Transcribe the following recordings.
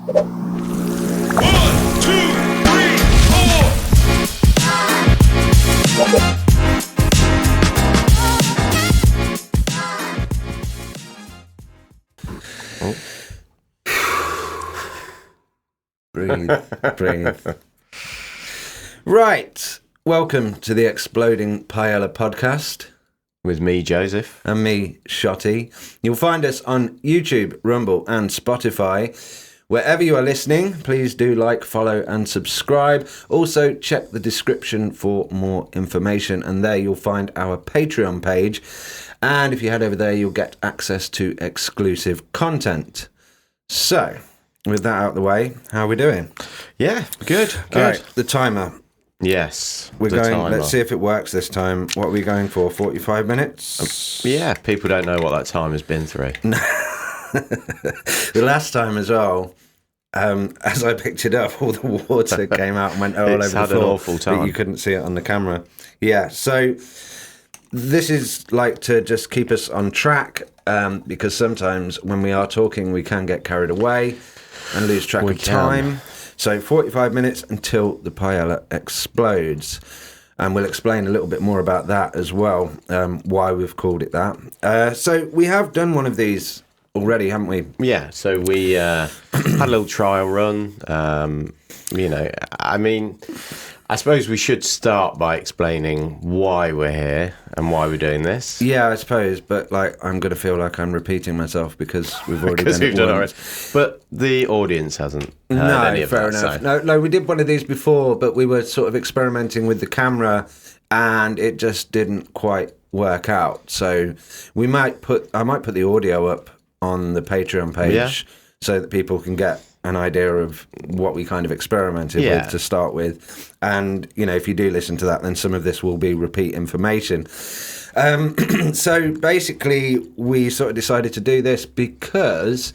Breathe. Right. Welcome to the Exploding Paella podcast. With me, Joseph. And me, Shotty. You'll find us on YouTube, Rumble and Spotify. Wherever you are listening, please do like, follow and subscribe. Also, check the description for more information. And there you'll find our Patreon page. And if you head over there, you'll get access to exclusive content. So, with that out of the way, how are we doing? Yeah, good. All right, the timer. Yes, We're the going. timer. Let's see if it works this time. What are we going for? 45 minutes? Yeah, people don't know what that time has been through. The last time as well, as I picked it up, all the water came out and went all over the floor. It's had an awful time. But you couldn't see it on the camera. Yeah, so this is like to just keep us on track, because sometimes when we are talking, we can get carried away and lose track of time. So 45 minutes until the paella explodes. And we'll explain a little bit more about that as well, why we've called it that. So we have done one of these already, haven't we? Yeah, so we had a little trial run. I suppose we should start by explaining why we're here and why we're doing this. Yeah, I suppose, but I'm going to feel like I'm repeating myself because we've already done it once. But the audience hasn't heard any of fair that. Enough. So. No, we did one of these before, but we were sort of experimenting with the camera, and it just didn't quite work out. So I might put the audio up on the Patreon page so that people can get an idea of what we kind of experimented with to start with. And, if you do listen to that, then some of this will be repeat information. So basically, we sort of decided to do this because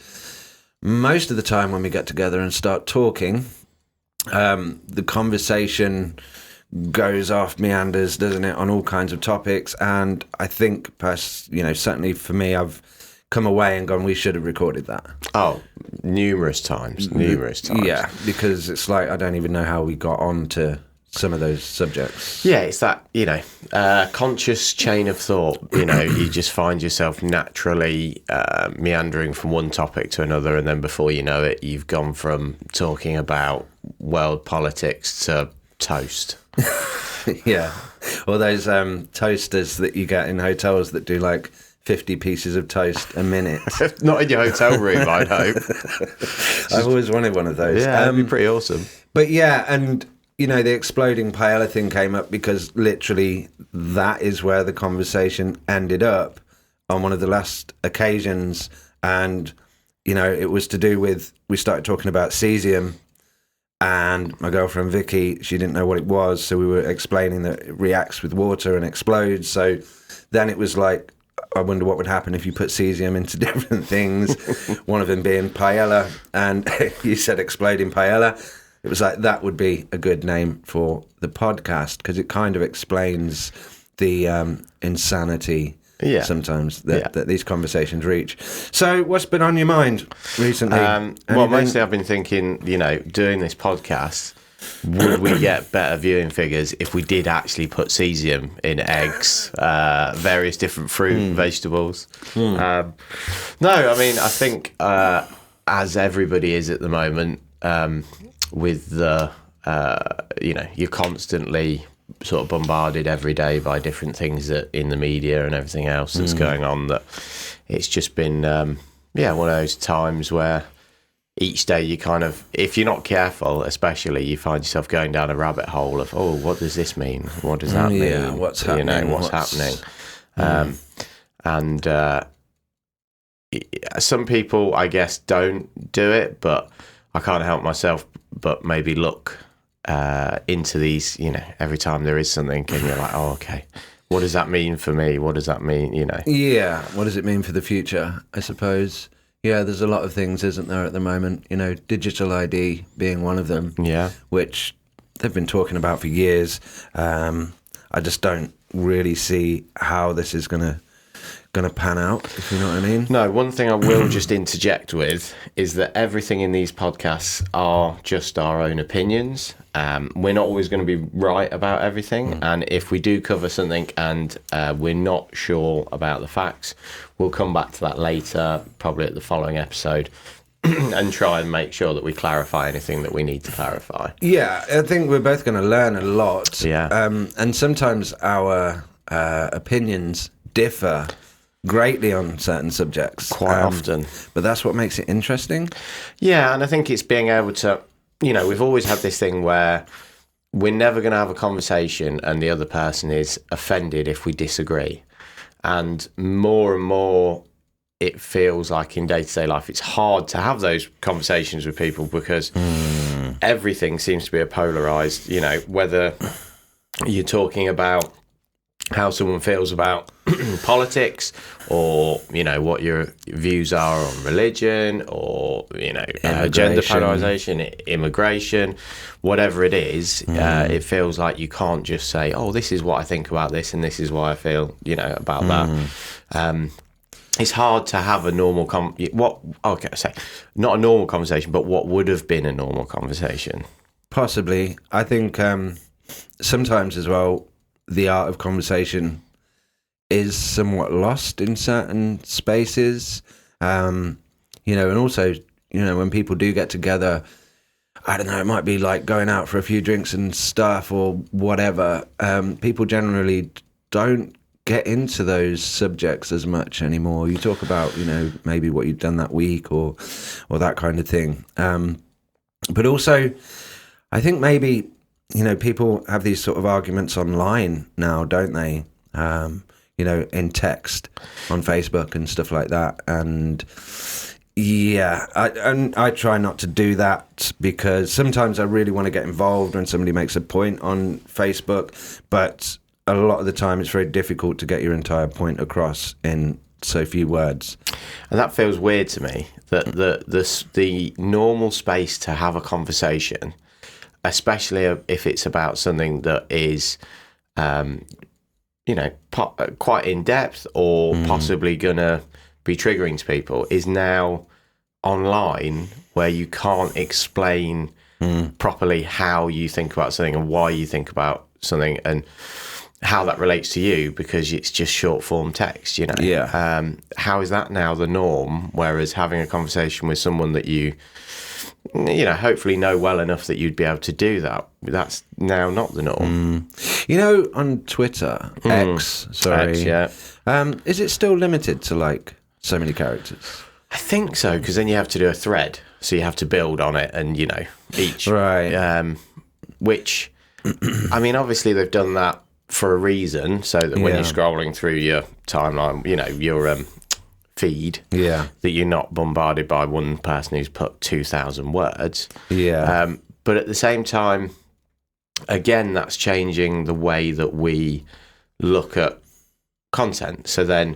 most of the time when we get together and start talking, the conversation goes off, meanders, doesn't it, on all kinds of topics. And I think, certainly for me, I've come away and gone, we should have recorded that. Oh, numerous times. Yeah, because it's like, I don't even know how we got on to some of those subjects. Yeah, it's that, conscious chain of thought. You just find yourself naturally meandering from one topic to another, and then before you know it, you've gone from talking about world politics to toast. Yeah, or those toasters that you get in hotels that do 50 pieces of toast a minute. Not in your hotel room, I'd hope. I've always wanted one of those. Yeah, that'd be pretty awesome. But yeah, and the exploding paella thing came up because literally that is where the conversation ended up on one of the last occasions. And, it was to do with, we started talking about cesium, and my girlfriend Vicky, she didn't know what it was. So we were explaining that it reacts with water and explodes. So then it was like, I wonder what would happen if you put cesium into different things, one of them being paella, and you said exploding paella. It was like, that would be a good name for the podcast, because it kind of explains the insanity sometimes that these conversations reach. So what's been on your mind recently? Mostly I've been thinking, doing this podcast, would we get better viewing figures if we did actually put cesium in eggs, various different fruit and vegetables? I think as everybody is at the moment, with the, you're constantly sort of bombarded every day by different things that in the media and everything else that's going on, that it's just been, one of those times where each day you kind of, if you're not careful, especially, you find yourself going down a rabbit hole of, what does this mean? What does that mean? Yeah, what's happening? What's happening? Some people, I guess, don't do it, but I can't help myself but maybe look into these, every time there is something, and you're like, okay, what does that mean for me? What does that mean, Yeah, what does it mean for the future, I suppose? Yeah, there's a lot of things, isn't there, at the moment? Digital ID being one of them. Yeah. Which they've been talking about for years. I just don't really see how this is going to going to pan out, if you know what I mean. No, one thing I will just interject with is that everything in these podcasts are just our own opinions. We're not always going to be right about everything. And if we do cover something and we're not sure about the facts, we'll come back to that later, probably at the following episode, and try and make sure that we clarify anything that we need to clarify. Yeah, I think we're both going to learn a lot. Yeah. And sometimes our opinions differ greatly on certain subjects. Quite often. But that's what makes it interesting. Yeah, and I think it's being able to, we've always had this thing where we're never going to have a conversation and the other person is offended if we disagree. And more it feels like in day-to-day life it's hard to have those conversations with people because everything seems to be a polarized, whether you're talking about how someone feels about politics or, what your views are on religion or, gender polarization, immigration, whatever it is, it feels like you can't just say, oh, this is what I think about this and this is why I feel, about that. It's hard to have a normal not a normal conversation, but what would have been a normal conversation. Possibly. I think sometimes as well, the art of conversation is somewhat lost in certain spaces. And also, when people do get together, I don't know, it might be like going out for a few drinks and stuff or whatever. People generally don't get into those subjects as much anymore. You talk about, maybe what you've done that week or that kind of thing. But also, I think maybe, people have these sort of arguments online now, don't they? In text on Facebook and stuff like that. And yeah, I try not to do that because sometimes I really want to get involved when somebody makes a point on Facebook, but a lot of the time it's very difficult to get your entire point across in so few words. And that feels weird to me, that the normal space to have a conversation, especially if it's about something that is, quite in depth or possibly gonna be triggering to people, is now online, where you can't explain properly how you think about something and why you think about something and how that relates to you, because it's just short form text. Yeah. How is that now the norm? Whereas having a conversation with someone that you hopefully know well enough that you'd be able to do that, that's now not the norm. On Twitter, X, yeah. Is it still limited to like so many characters? I think so, because then you have to do a thread, so you have to build on it, and each right. Which, I mean, obviously they've done that for a reason, so that when you're scrolling through your timeline, your feed, that you're not bombarded by one person who's put 2,000 words. Yeah. But at the same time, again, that's changing the way that we look at content. So then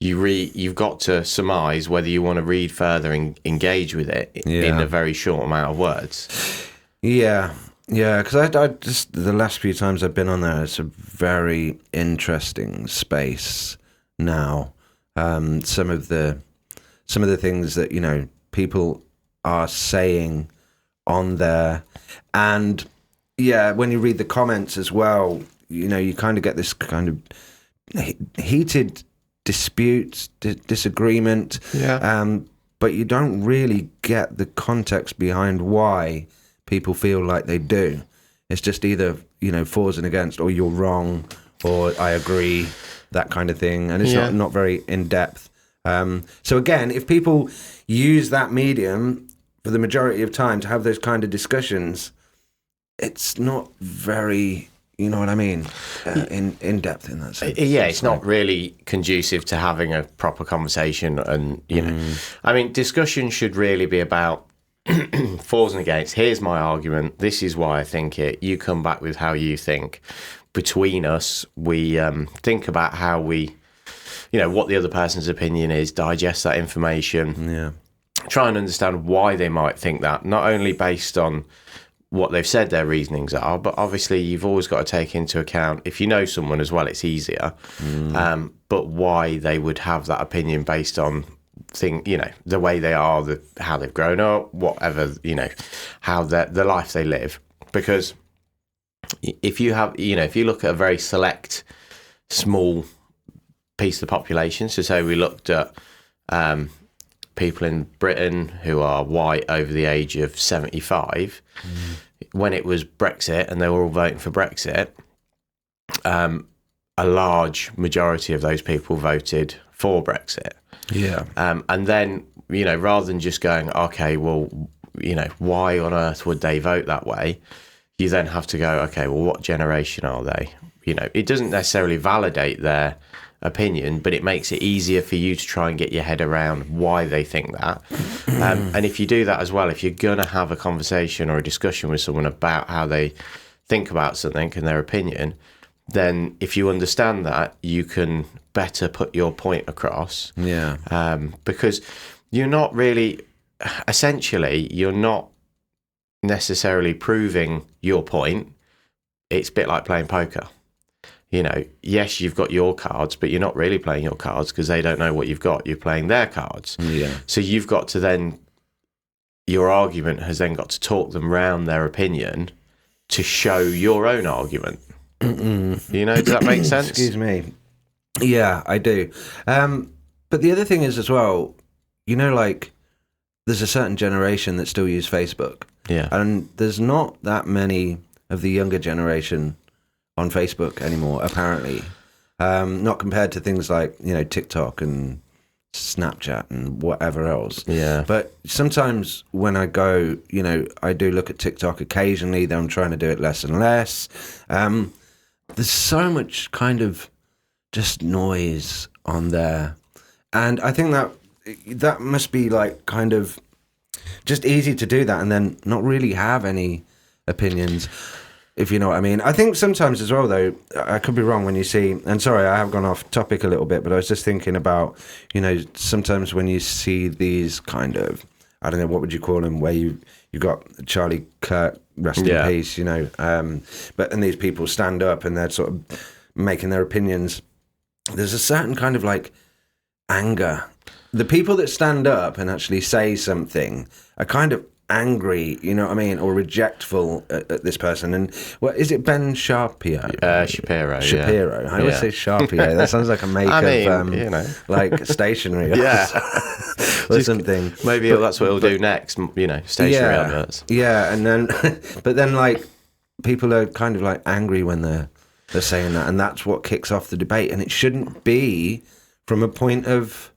you've got to surmise whether you want to read further and engage with it in a very short amount of words. Yeah, because I just, the last few times I've been on there, it's a very interesting space now. Some of the things that people are saying on there, and when you read the comments as well, you kind of get this kind of heated dispute, disagreement. But you don't really get the context behind why people feel like they do. It's just either fors and against, or you're wrong, or I agree, that kind of thing, and it's not very in depth. So again, if people use that medium for the majority of time to have those kind of discussions, it's not very, you know what I mean, in depth in that sense. Yeah, it's not really conducive to having a proper conversation, and I mean, discussion should really be about fors and against. Here's my argument. This is why I think it. You come back with how you think. Between us, we think about how we, what the other person's opinion is, digest that information, try and understand why they might think that, not only based on what they've said their reasonings are, but obviously you've always got to take into account, if you know someone as well, it's easier, but why they would have that opinion based on the way they are, how they've grown up, whatever, how the life they live. Because if you look at a very select, small piece of the population, so say we looked at people in Britain who are white over the age of 75, when it was Brexit and they were all voting for Brexit, a large majority of those people voted for Brexit. Yeah. And then, rather than just going, okay, well, why on earth would they vote that way? You then have to go, okay, well, what generation are they? It doesn't necessarily validate their opinion, but it makes it easier for you to try and get your head around why they think that. And if you do that as well, if you're going to have a conversation or a discussion with someone about how they think about something and their opinion, then if you understand that, you can better put your point across. Yeah. Because you're not really, essentially, you're not necessarily proving your point. It's a bit like playing poker. Yes, you've got your cards, but you're not really playing your cards because they don't know what you've got. You're playing their cards. Yeah. So you've got to then, your argument has then got to talk them round their opinion to show your own argument. Does that make sense? Excuse me. Yeah, I do. But the other thing is as well, there's a certain generation that still use Facebook. Yeah. And there's not that many of the younger generation on Facebook anymore, apparently. Not compared to things like, TikTok and Snapchat and whatever else. Yeah. But sometimes when I go, I do look at TikTok occasionally, though I'm trying to do it less and less. There's so much kind of just noise on there. And I think that must be like kind of just easy to do that and then not really have any opinions, if you know what I mean. I think sometimes as well, though, I could be wrong when you see, and sorry, I have gone off topic a little bit, but I was just thinking about, sometimes when you see these kind of, I don't know, what would you call them, where you've got Charlie Kirk, rest in peace, but and these people stand up and they're sort of making their opinions. There's a certain kind of like anger. The people that stand up and actually say something are kind of angry, or rejectful at this person. And what is it, Ben Shapiro? Shapiro. Shapiro. I always say Shapiro. That sounds like a make of like stationery or something. Maybe that's what he'll do next. Stationery adverts. Yeah, and then but then like people are kind of like angry when they're saying that, and that's what kicks off the debate. And it shouldn't be from a point of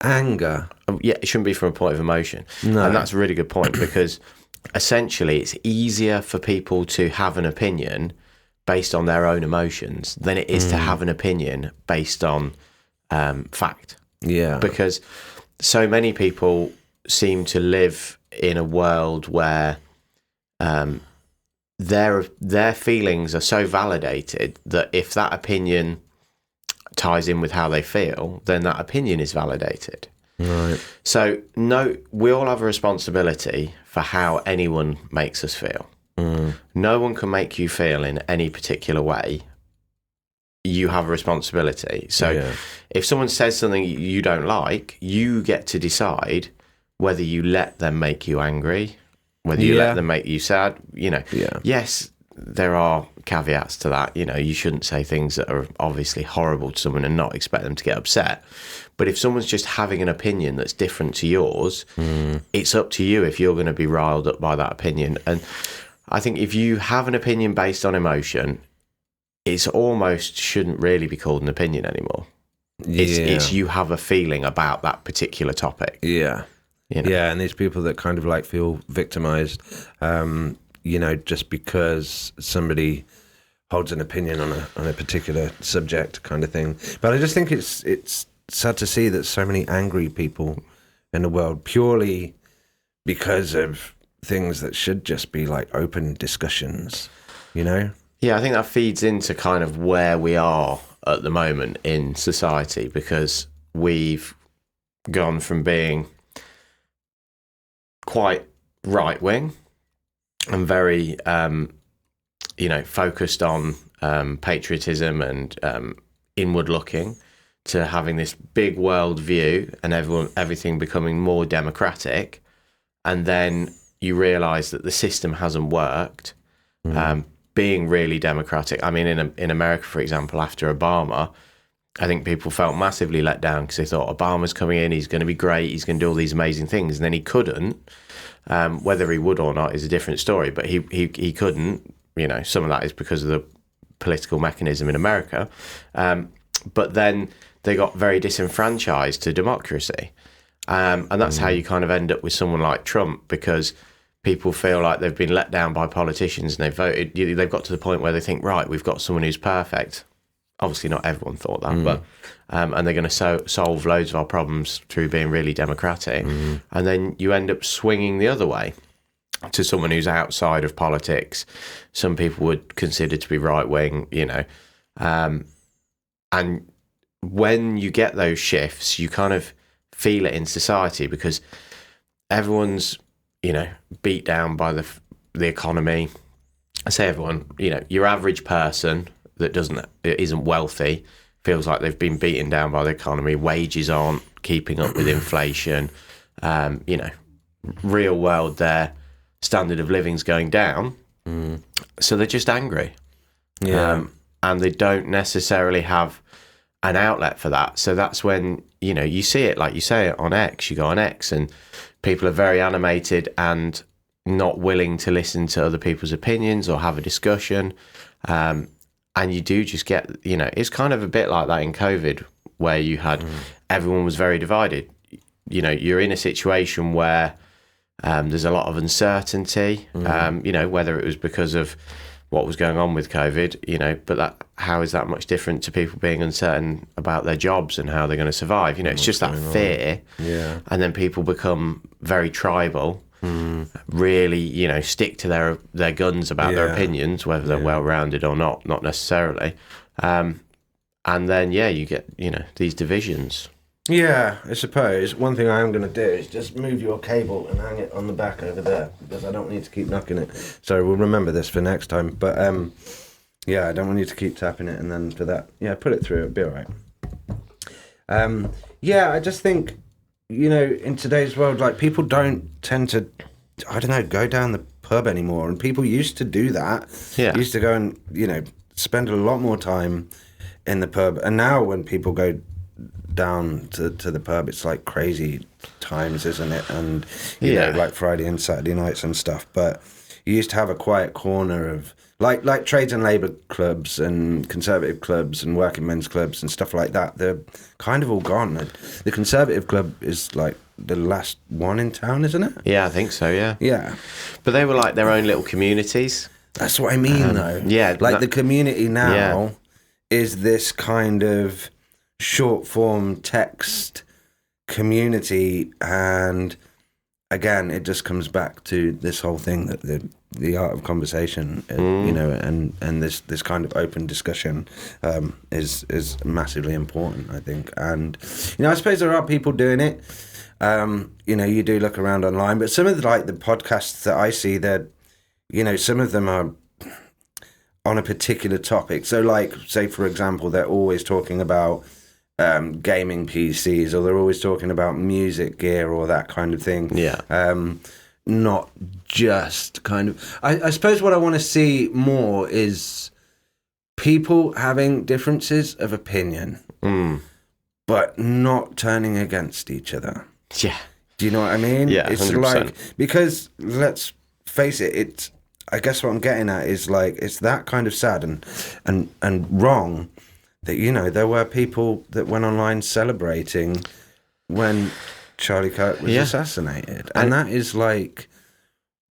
anger. Yeah, it shouldn't be from a point of emotion. No. And that's a really good point, because essentially it's easier for people to have an opinion based on their own emotions than it is to have an opinion based on fact. Yeah. Because so many people seem to live in a world where their feelings are so validated that if that opinion ties in with how they feel, then that opinion is validated. Right. So we all have a responsibility for how anyone makes us feel. No one can make you feel in any particular way. You have a responsibility. So if someone says something you don't like, you get to decide whether you let them make you angry, whether you let them make you sad. Yes, there are caveats to that. You shouldn't say things that are obviously horrible to someone and not expect them to get upset. But if someone's just having an opinion that's different to yours, it's up to you if you're going to be riled up by that opinion. And I think if you have an opinion based on emotion, it's almost shouldn't really be called an opinion anymore. It's you have a feeling about that particular topic. Yeah. Yeah, and these people that kind of like feel victimized, just because somebody holds an opinion on a particular subject kind of thing. But I just think it's sad to see that so many angry people in the world purely because of things that should just be like open discussions, Yeah, I think that feeds into kind of where we are at the moment in society, because we've gone from being quite right-wing and very, focused on patriotism and inward looking, to having this big world view and everything becoming more democratic. And then you realise that the system hasn't worked, being really democratic. I mean, in America, for example, after Obama, I think people felt massively let down because they thought Obama's coming in, he's going to be great, he's going to do all these amazing things, and then he couldn't. Whether he would or not is a different story, but he couldn't. Some of that is because of the political mechanism in America. But then they got very disenfranchised to democracy. And that's how you kind of end up with someone like Trump, because people feel like they've been let down by politicians and they've got to the point where they think, right, we've got someone who's perfect. Obviously not everyone thought that, but and they're going to solve loads of our problems through being really democratic. And then you end up swinging the other way to someone who's outside of politics. Some people would consider to be right-wing, and when you get those shifts, you kind of feel it in society, because everyone's, beat down by the economy. I say everyone, your average person that isn't wealthy feels like they've been beaten down by the economy. Wages aren't keeping up with inflation. Real world, their standard of living's going down. So they're just angry. And they don't necessarily have an outlet for that. So that's when, you see it, like you say, on X. You go on X and people are very animated and not willing to listen to other people's opinions or have a discussion. And you do just get, it's kind of a bit like that in COVID, where you had everyone was very divided. You're in a situation where there's a lot of uncertainty, whether it was because of what was going on with COVID, but how is that much different to people being uncertain about their jobs and how they're going to survive? It's just that fear. Yeah. And then people become very tribal, really, stick to their guns about their opinions, whether they're well-rounded or not necessarily. And then, you get, these divisions. Yeah, I suppose. One thing I am going to do is just move your cable and hang it on the back over there, because I don't need to keep knocking it. So we'll remember this for next time. But, I don't want you to keep tapping it, and then for that, put it through. It'll be all right. I just think, in today's world, like, people don't tend to, go down the pub anymore. And people used to do that. Yeah. Used to go and, spend a lot more time in the pub. And now when people go down to the pub, it's like crazy times, isn't it? And you know, like Friday and Saturday nights and stuff. But you used to have a quiet corner of like trades and labour clubs and conservative clubs and working men's clubs and stuff like that. They're kind of all gone. The conservative club is like the last one in town, isn't it? Yeah, I think so. Yeah, but they were like their own little communities. That's what I mean, though. Yeah, like the community now is this kind of short form text community, and again it just comes back to this whole thing that the art of conversation, and this kind of open discussion is massively important, I think. And I suppose there are people doing it. You do look around online, but some of the podcasts that I see, that some of them are on a particular topic. So like, say for example, they're always talking about gaming PCs, or they're always talking about music gear or that kind of thing. Not just kind of... I suppose what I want to see more is people having differences of opinion, but not turning against each other. Yeah. Do you know what I mean? Yeah, it's 100%. like, because let's face it, I guess what I'm getting at is like, it's that kind of sad and wrong that, there were people that went online celebrating when Charlie Kirk was assassinated. And that is like,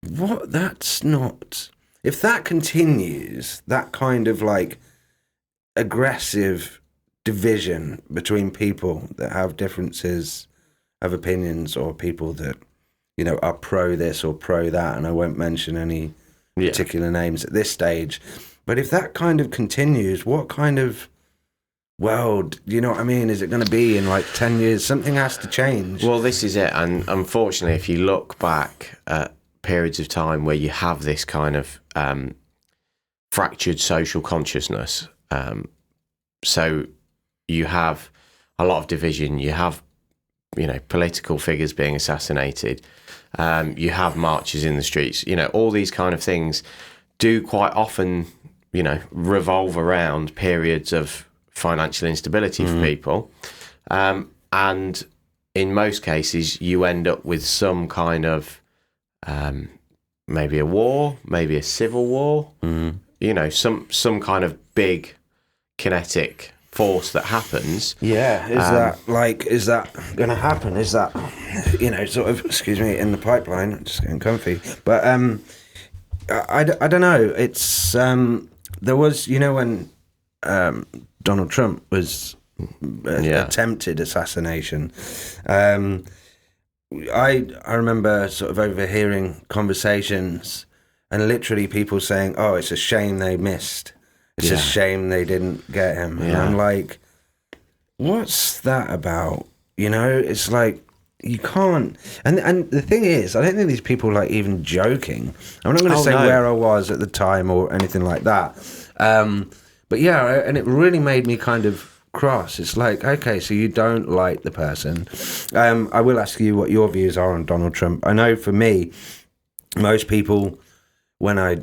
what? That's not... If that continues, that kind of like aggressive division between people that have differences of opinions, or people that, are pro this or pro that, and I won't mention any particular names at this stage, but if that kind of continues, what kind of world, you know what I mean, is it going to be in like 10 years? Something has to change. Well, this is it. And unfortunately, if you look back at periods of time where you have this kind of fractured social consciousness. So you have a lot of division. You have, political figures being assassinated. You have marches in the streets. All these kind of things do quite often, revolve around periods of financial instability for people. And in most cases, you end up with some kind of maybe a war, maybe a civil war, some kind of big kinetic force that happens. Yeah, is that going to happen? Is that, sort of, excuse me, in the pipeline? I'm just getting comfy. But I don't know. It's, there was, when Donald Trump was attempted assassination, I remember sort of overhearing conversations and literally people saying, "Oh, it's a shame they missed. It's a shame they didn't get him." And I'm like, what's that about? It's like, you can't. And the thing is, I don't think these people are like even joking. I'm not going to say where I was at the time or anything like that. But yeah, and it really made me kind of cross. It's like, okay, so you don't like the person. I will ask you what your views are on Donald Trump. I know for me, most people, when I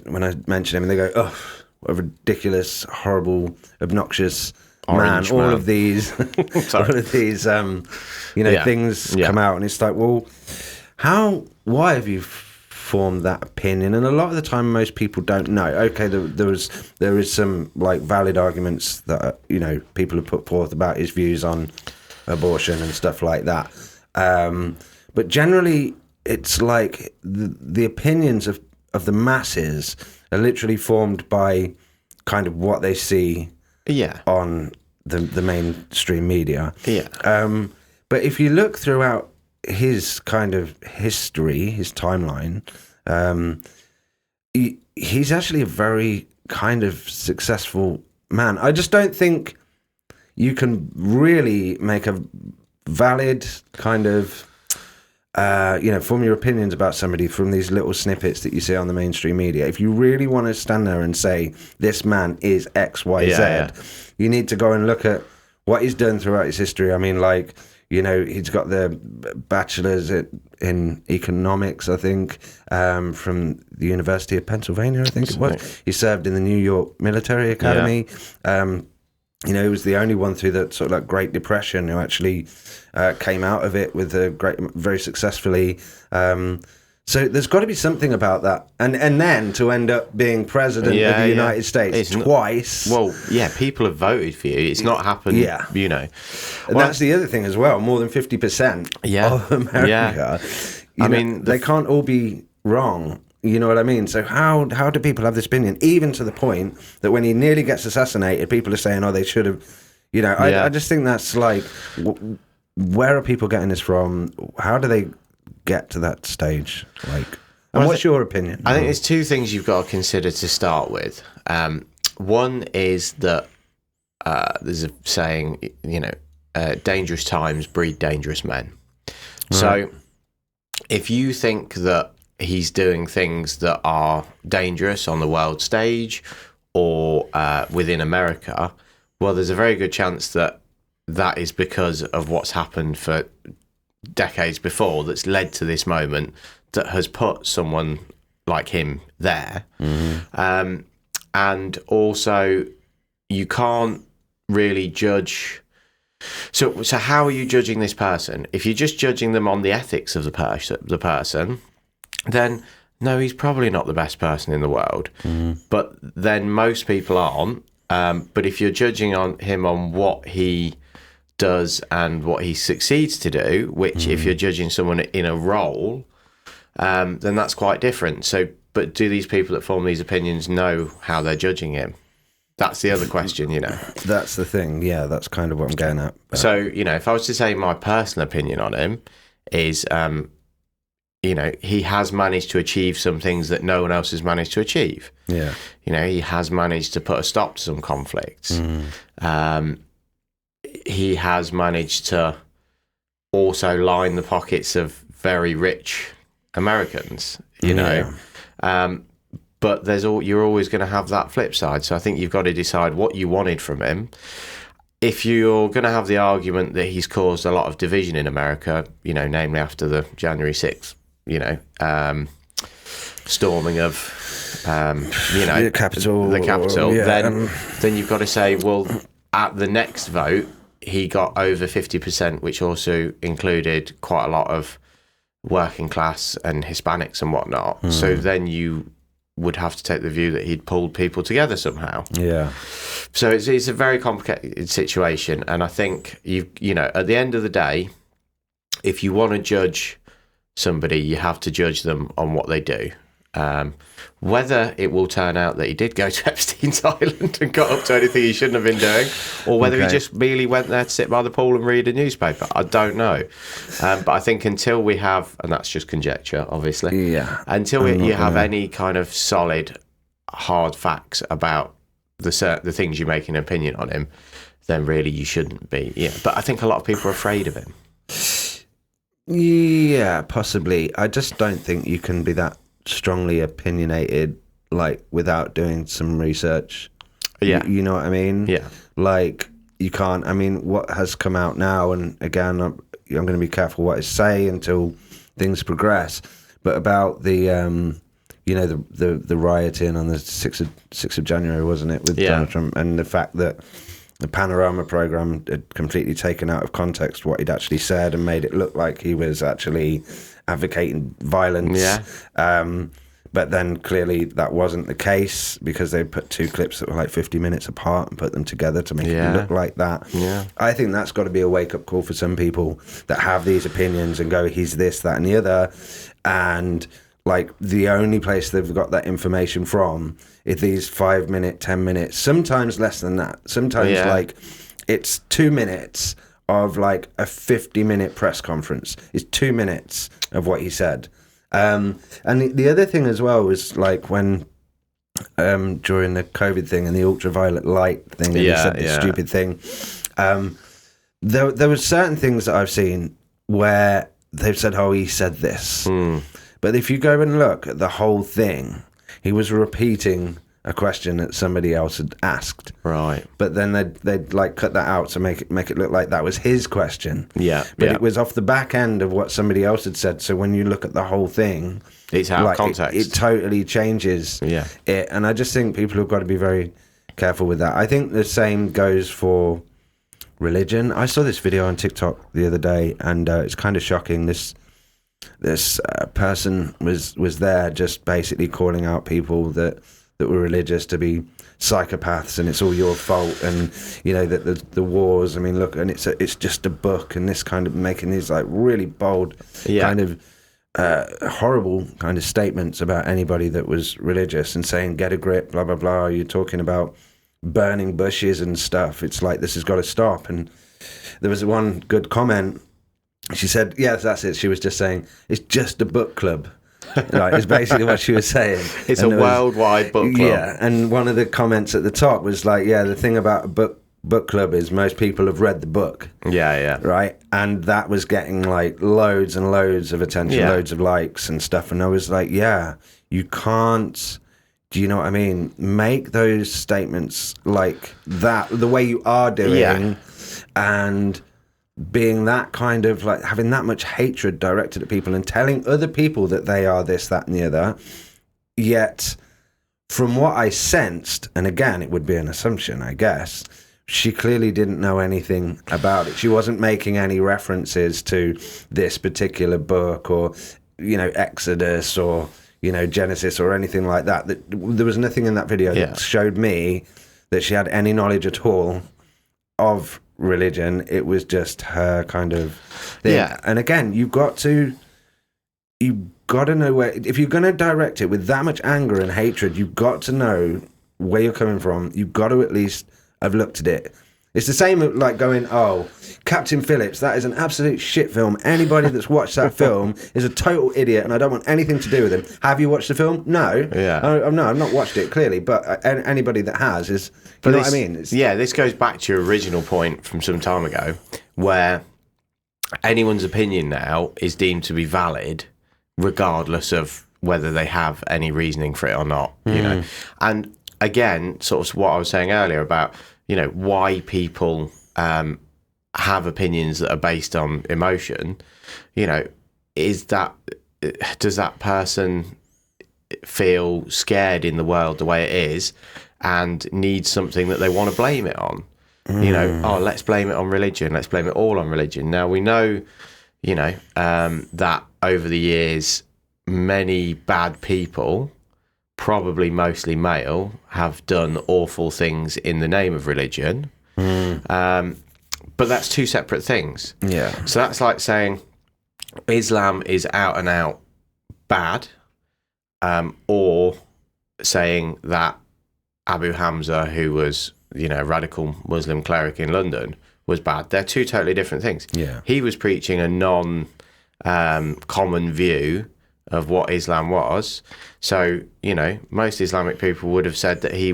mention him, they go, "Oh, what a ridiculous, horrible, obnoxious Orange man." man. All of these, things come out, and it's like, well, why have you formed that opinion? And a lot of the time, most people don't know. Okay, there is some like valid arguments that people have put forth about his views on abortion and stuff like that. But generally, it's like the opinions of the masses are literally formed by kind of what they see on the mainstream media. But if you look throughout his kind of history, his timeline, he's actually a very kind of successful man. I just don't think you can really make a valid kind of form your opinions about somebody from these little snippets that you see on the mainstream media. If you really want to stand there and say, this man is X, Y, Z, you need to go and look at what he's done throughout his history. I mean, like, he's got the bachelor's in economics, I think, from the University of Pennsylvania, I think it was. He served in the New York Military Academy. He was the only one through the sort of like Great Depression who actually came out of it with very successfully. So there's got to be something about that. And then to end up being president of the United States twice. People have voted for you. It's not happened, And that's the other thing as well. More than 50% of America. They can't all be wrong. You know what I mean? So how do people have this opinion? Even to the point that when he nearly gets assassinated, people are saying, "Oh, they should have." I just think that's like, where are people getting this from? How do they get to that stage? And what's your opinion? I think there's two things you've got to consider to start with. One is that there's a saying, dangerous times breed dangerous men. Right. So if you think that he's doing things that are dangerous on the world stage or within America, well, there's a very good chance that is because of what's happened for decades before that's led to this moment that has put someone like him there. Mm-hmm. And also, you can't really judge. So how are you judging this person? If you're just judging them on the ethics of the person, then no, he's probably not the best person in the world. Mm-hmm. But then most people aren't. But if you're judging him on what he does and what he succeeds to do, which if you're judging someone in a role, then that's quite different. So, but do these people that form these opinions know how they're judging him? That's the other question, That's the thing. Yeah, that's kind of what I'm getting at. But... So, if I was to say my personal opinion on him is, he has managed to achieve some things that no one else has managed to achieve. Yeah. He has managed to put a stop to some conflicts. He has managed to also line the pockets of very rich Americans. you know. But you're always going to have that flip side. So I think you've got to decide what you wanted from him. If you're going to have the argument that he's caused a lot of division in America, you know, namely after the January 6th, you know, storming of, you know, the Capitol, then you've got to say, well, at the next vote, he got over 50%, which also included quite a lot of working class and Hispanics and whatnot. So then you would have to take the view that he'd pulled people together somehow. Yeah. So it's a very complicated situation, and I think you know at the end of the day, if you want to judge somebody, you have to judge them on what they do. Whether it will turn out that he did go to Epstein's Island and got up to anything he shouldn't have been doing, or whether he just merely went there to sit by the pool and read a newspaper, I don't know. But I think until we have, and that's just conjecture, obviously, until you have any kind of solid, hard facts about the things you make an opinion on him, then really you shouldn't be. Yeah, but I think a lot of people are afraid of him. Yeah, possibly. I just don't think you can be that strongly opinionated, like, without doing some research. Yeah. You know what I mean? Yeah. Like, you can't, I mean, what has come out now, and again, I'm going to be careful what I say until things progress, but about the, you know, the rioting on the 6th of January, wasn't it, with Donald Trump, and the fact that the Panorama program had completely taken out of context what he'd actually said and made it look like he was actually advocating violence. Yeah. But then clearly that wasn't the case, because they put two clips that were like 50 minutes apart and put them together to make it look like that. Yeah. I think that's got to be a wake-up call for some people that have these opinions and go, he's this, that, and the other. And like the only place they've got that information from is these 5 minute, 10 minutes, sometimes less than that. Sometimes like it's 2 minutes of like a 50-minute press conference. It's 2 minutes of what he said. And the other thing as well was like when during the COVID thing and the ultraviolet light thing, and he said this stupid thing. There were certain things that I've seen where they've said, oh, he said this. But if you go and look at the whole thing, he was repeating a question that somebody else had asked. Right. But then they'd like cut that out to make it look like that was his question. Yeah. But it was off the back end of what somebody else had said. So when you look at the whole thing, it's out of context. It totally changes it. And I just think people have got to be very careful with that. I think the same goes for religion. I saw this video on TikTok the other day, and it's kind of shocking. This person was there just basically calling out people that were religious to be psychopaths, and it's all your fault, and you know that the wars. I mean, look, and it's just a book, and this kind of making these like really bold, kind of horrible kind of statements about anybody that was religious, and saying get a grip, blah blah blah. You're talking about burning bushes and stuff. It's like this has got to stop. And there was one good comment. She said, "Yes, that's it." She was just saying it's just a book club. Right, it's basically what she was saying. It's a worldwide book club. Yeah, and one of the comments at the top was like, yeah, the thing about a book club is most people have read the book. Yeah. Right? And that was getting like loads and loads of attention, loads of likes and stuff. And I was like, yeah, you can't, do you know what I mean? Make those statements like that, the way you are doing, and being that kind of like having that much hatred directed at people and telling other people that they are this, that, and the other. Yet, from what I sensed, and again, it would be an assumption, I guess, she clearly didn't know anything about it. She wasn't making any references to this particular book or, you know, Exodus or, you know, Genesis or anything like that. There was nothing in that video that showed me that she had any knowledge at all of religion. It was just her kind of thing. And again, you've got to know where, if you're going to direct it with that much anger and hatred, you've got to know where you're coming from. You've got to at least have looked at it. It's the same like going, oh, Captain Phillips, that is an absolute shit film. Anybody that's watched that film is a total idiot, and I don't want anything to do with him. Have you watched the film? No. No, I've not watched it, clearly, but anybody that has is, you know what I mean? This goes back to your original point from some time ago, where anyone's opinion now is deemed to be valid, regardless of whether they have any reasoning for it or not, you know. And again, sort of what I was saying earlier about, you know, why people have opinions that are based on emotion, you know, does that person feel scared in the world the way it is and need something that they want to blame it on? You know, oh, let's blame it on religion. Let's blame it all on religion. Now, we know, you know, that over the years, many bad people, probably mostly male, have done awful things in the name of religion. But that's two separate things. Yeah. So that's like saying Islam is out and out bad, or saying that Abu Hamza, who was, you know, a radical Muslim cleric in London, was bad. They're two totally different things. Yeah. He was preaching a common view of what Islam was. So, you know, most Islamic people would have said that they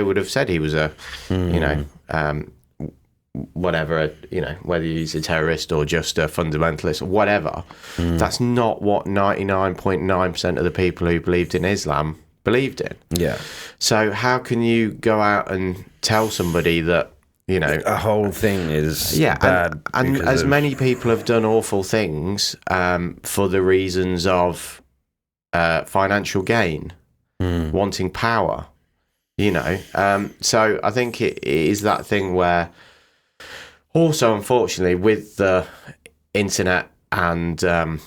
would have said he was a, you know, whatever, you know, whether he's a terrorist or just a fundamentalist or whatever. That's not what 99.9% of the people who believed in Islam believed in. Yeah. So how can you go out and tell somebody that, you know, a whole thing is bad? And as of... many people have done awful things for the reasons of financial gain, wanting power, you know. So I think it is that thing where also, unfortunately, with the internet and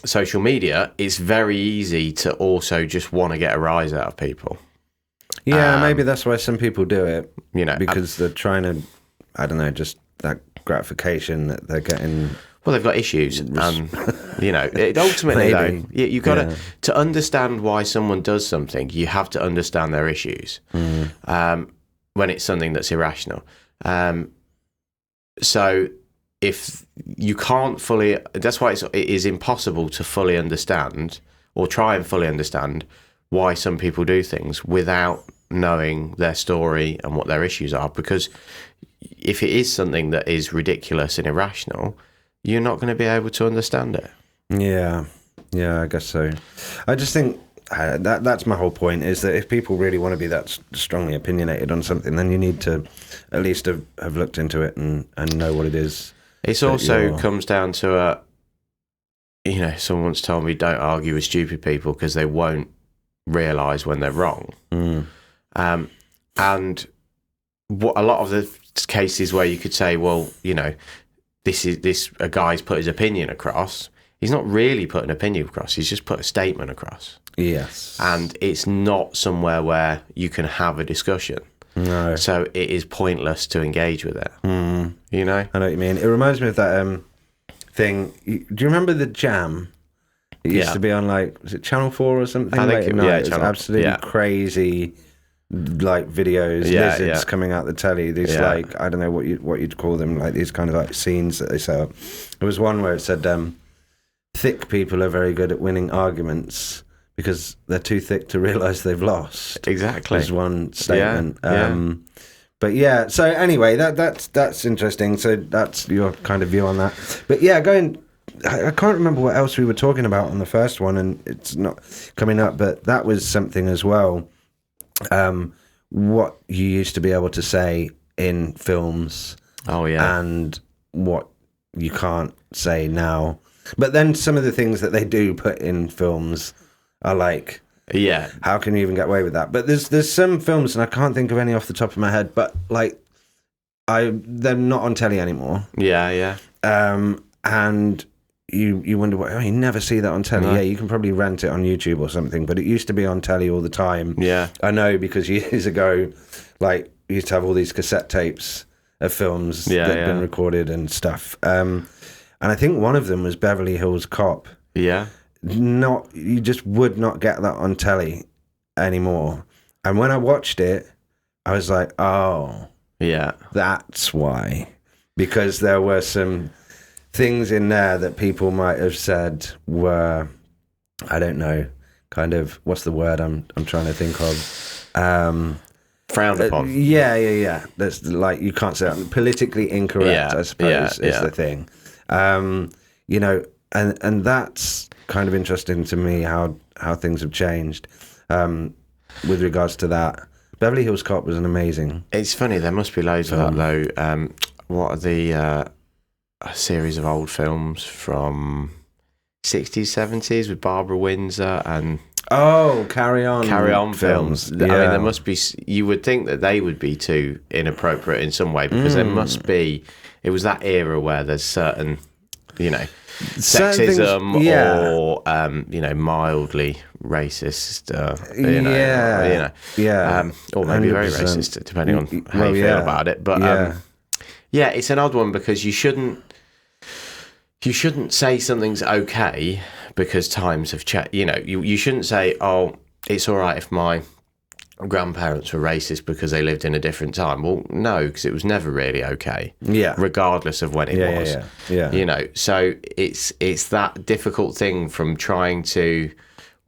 social media, it's very easy to also just want to get a rise out of people. Yeah, maybe that's why some people do it, you know, because they're trying to, I don't know, just that gratification that they're getting. Well, they've got issues, and you know, ultimately though, you got to understand why someone does something. You have to understand their issues when it's something that's irrational. So if you can't fully, that's why it is impossible to fully understand or try and fully understand why some people do things without knowing their story and what their issues are. Because if it is something that is ridiculous and irrational, you're not going to be able to understand it. Yeah, I guess so. I just think that's my whole point, is that if people really want to be that strongly opinionated on something, then you need to at least have looked into it and know what it is. It also comes down to you know, someone once told me, don't argue with stupid people because they won't realise when they're wrong. And what a lot of the cases where you could say, well, you know, a guy's put his opinion across. He's not really put an opinion across. He's just put a statement across. Yes. And it's not somewhere where you can have a discussion. No. So it is pointless to engage with it. You know? I know what you mean. It reminds me of that thing. Do you remember the Jam? It used to be on, like, was it Channel 4 or something? I think it was absolutely crazy, like, videos, lizards coming out the telly. These, like, I don't know what you'd call them, like these kind of, like, scenes that they set up. There was one where it said, thick people are very good at winning arguments because they're too thick to realise they've lost. Exactly. There's one statement. But yeah, so anyway, that's interesting. So that's your kind of view on that. But yeah, I can't remember what else we were talking about on the first one, and it's not coming up, but that was something as well. What you used to be able to say in films. Oh, yeah. And what you can't say now. But then some of the things that they do put in films are like, how can you even get away with that? But there's some films, and I can't think of any off the top of my head, but like, they're not on telly anymore. Yeah. And you wonder why you never see that on telly. No. Yeah, you can probably rent it on YouTube or something, but it used to be on telly all the time. Yeah, I know, because years ago, like, we used to have all these cassette tapes of films that had been recorded and stuff. And I think one of them was Beverly Hills Cop. Yeah. You just would not get that on telly anymore. And when I watched it, I was like, oh, yeah, that's why. Because there were some things in there that people might have said were, I don't know, kind of, what's the word I'm trying to think of? Frowned upon. Yeah. That's like, you can't say that. Politically incorrect, I suppose, is the thing. You know, and that's... kind of interesting to me how things have changed with regards to that. Beverly Hills Cop was an amazing. It's funny. There must be loads of that though. What are the a series of old films from 60s, 70s with Barbara Windsor and Carry On films. Yeah. I mean, there must be. You would think that they would be too inappropriate in some way because there must be. It was that era where there's certain, sexism or mildly racist. Or maybe 100%. Very racist, depending on how you feel about it. But it's an odd one because you shouldn't say something's okay because times have changed. You shouldn't say, oh, it's all right if my grandparents were racist because they lived in a different time. Well, no, because it was never really okay. Yeah. Regardless of when it was. Yeah. So it's that difficult thing from trying to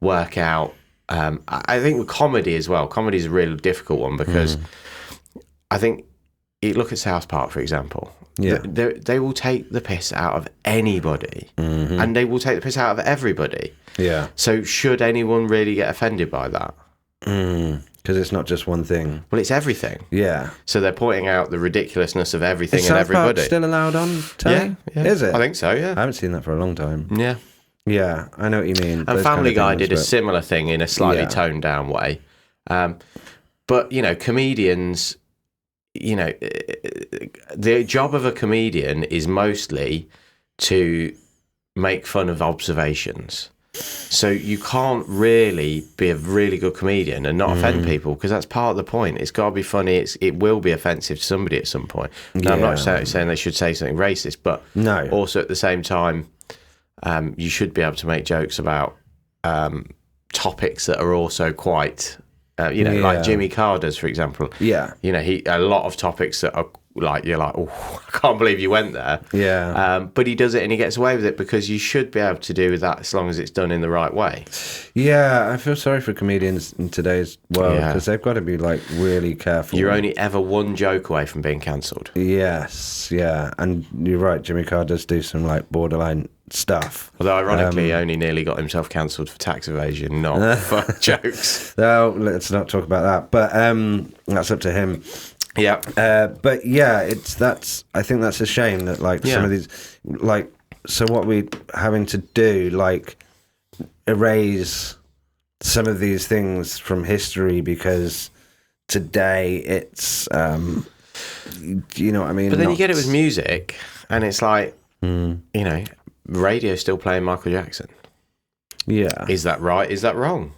work out. I think with comedy as well. Comedy is a really difficult one because I think you look at South Park, for example. Yeah. They will take the piss out of anybody and they will take the piss out of everybody. Yeah. So should anyone really get offended by that? Because it's not just one thing. Well, it's everything. Yeah. So they're pointing out the ridiculousness of everything Is and South everybody. Park still allowed on telly? Yeah. Is it? I think so, yeah. I haven't seen that for a long time. Yeah. Yeah, I know what you mean. And Family Guy did a similar thing in a slightly toned down way. But, comedians, the job of a comedian is mostly to make fun of observations. So you can't really be a really good comedian and not offend people because that's part of the point. It's got to be funny. It will be offensive to somebody at some point. Now, I'm not saying they should say something racist, but also at the same time, you should be able to make jokes about topics that are also quite, like Jimmy Carr does, for example. Yeah. A lot of topics that are like, you're like, oh, I can't believe you went there. Yeah. But he does it and he gets away with it because you should be able to do that as long as it's done in the right way. Yeah, I feel sorry for comedians in today's world because they've got to be like really careful. You're only ever one joke away from being cancelled. Yes, yeah. And you're right, Jimmy Carr does do some like borderline stuff. Although ironically, he only nearly got himself cancelled for tax evasion, not for jokes. No, let's not talk about that. But that's up to him. Yeah. But yeah, I think that's a shame that like some of these, like, so what we having to do, like, erase some of these things from history because today it's, you know what I mean? But then you get it with music and it's like, radio's still playing Michael Jackson. Yeah. Is that right? Is that wrong?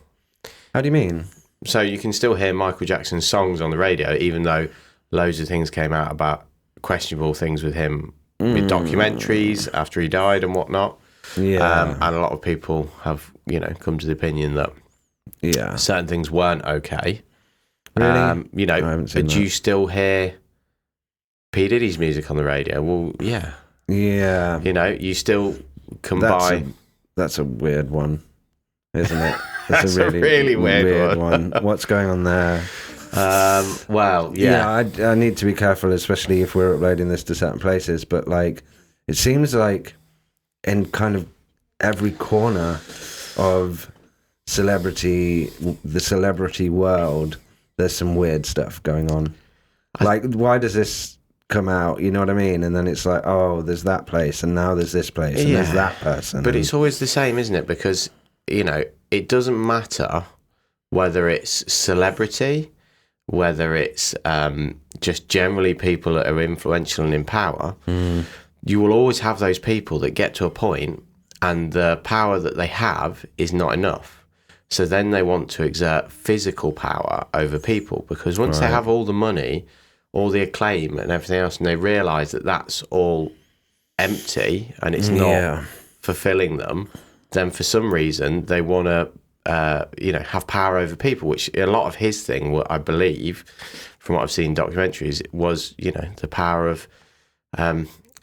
How do you mean? So you can still hear Michael Jackson's songs on the radio, even though loads of things came out about questionable things with him with documentaries after he died and whatnot. Yeah. And a lot of people have, come to the opinion that certain things weren't okay. Really? I haven't seen but that. you still hear P. Diddy's music on the radio. Well, yeah. Yeah. You still can buy... That's a weird one, isn't it? That's a really weird one. What's going on there? Well, yeah. Yeah, I need to be careful, especially if we're uploading this to certain places. But like, it seems like in kind of every corner of the celebrity world, there's some weird stuff going on. Like, why does this come out? You know what I mean? And then it's like, oh, there's that place, and now there's this place, and there's that person. But it's always the same, isn't it? Because it doesn't matter whether it's celebrity, whether it's just generally people that are influential and in power. You will always have those people that get to a point and the power that they have is not enough. So then they want to exert physical power over people because once they have all the money, all the acclaim and everything else, and they realise that that's all empty and it's not fulfilling them, then for some reason they want to have power over people, which a lot of his thing, what I believe, from what I've seen in documentaries, was, the power of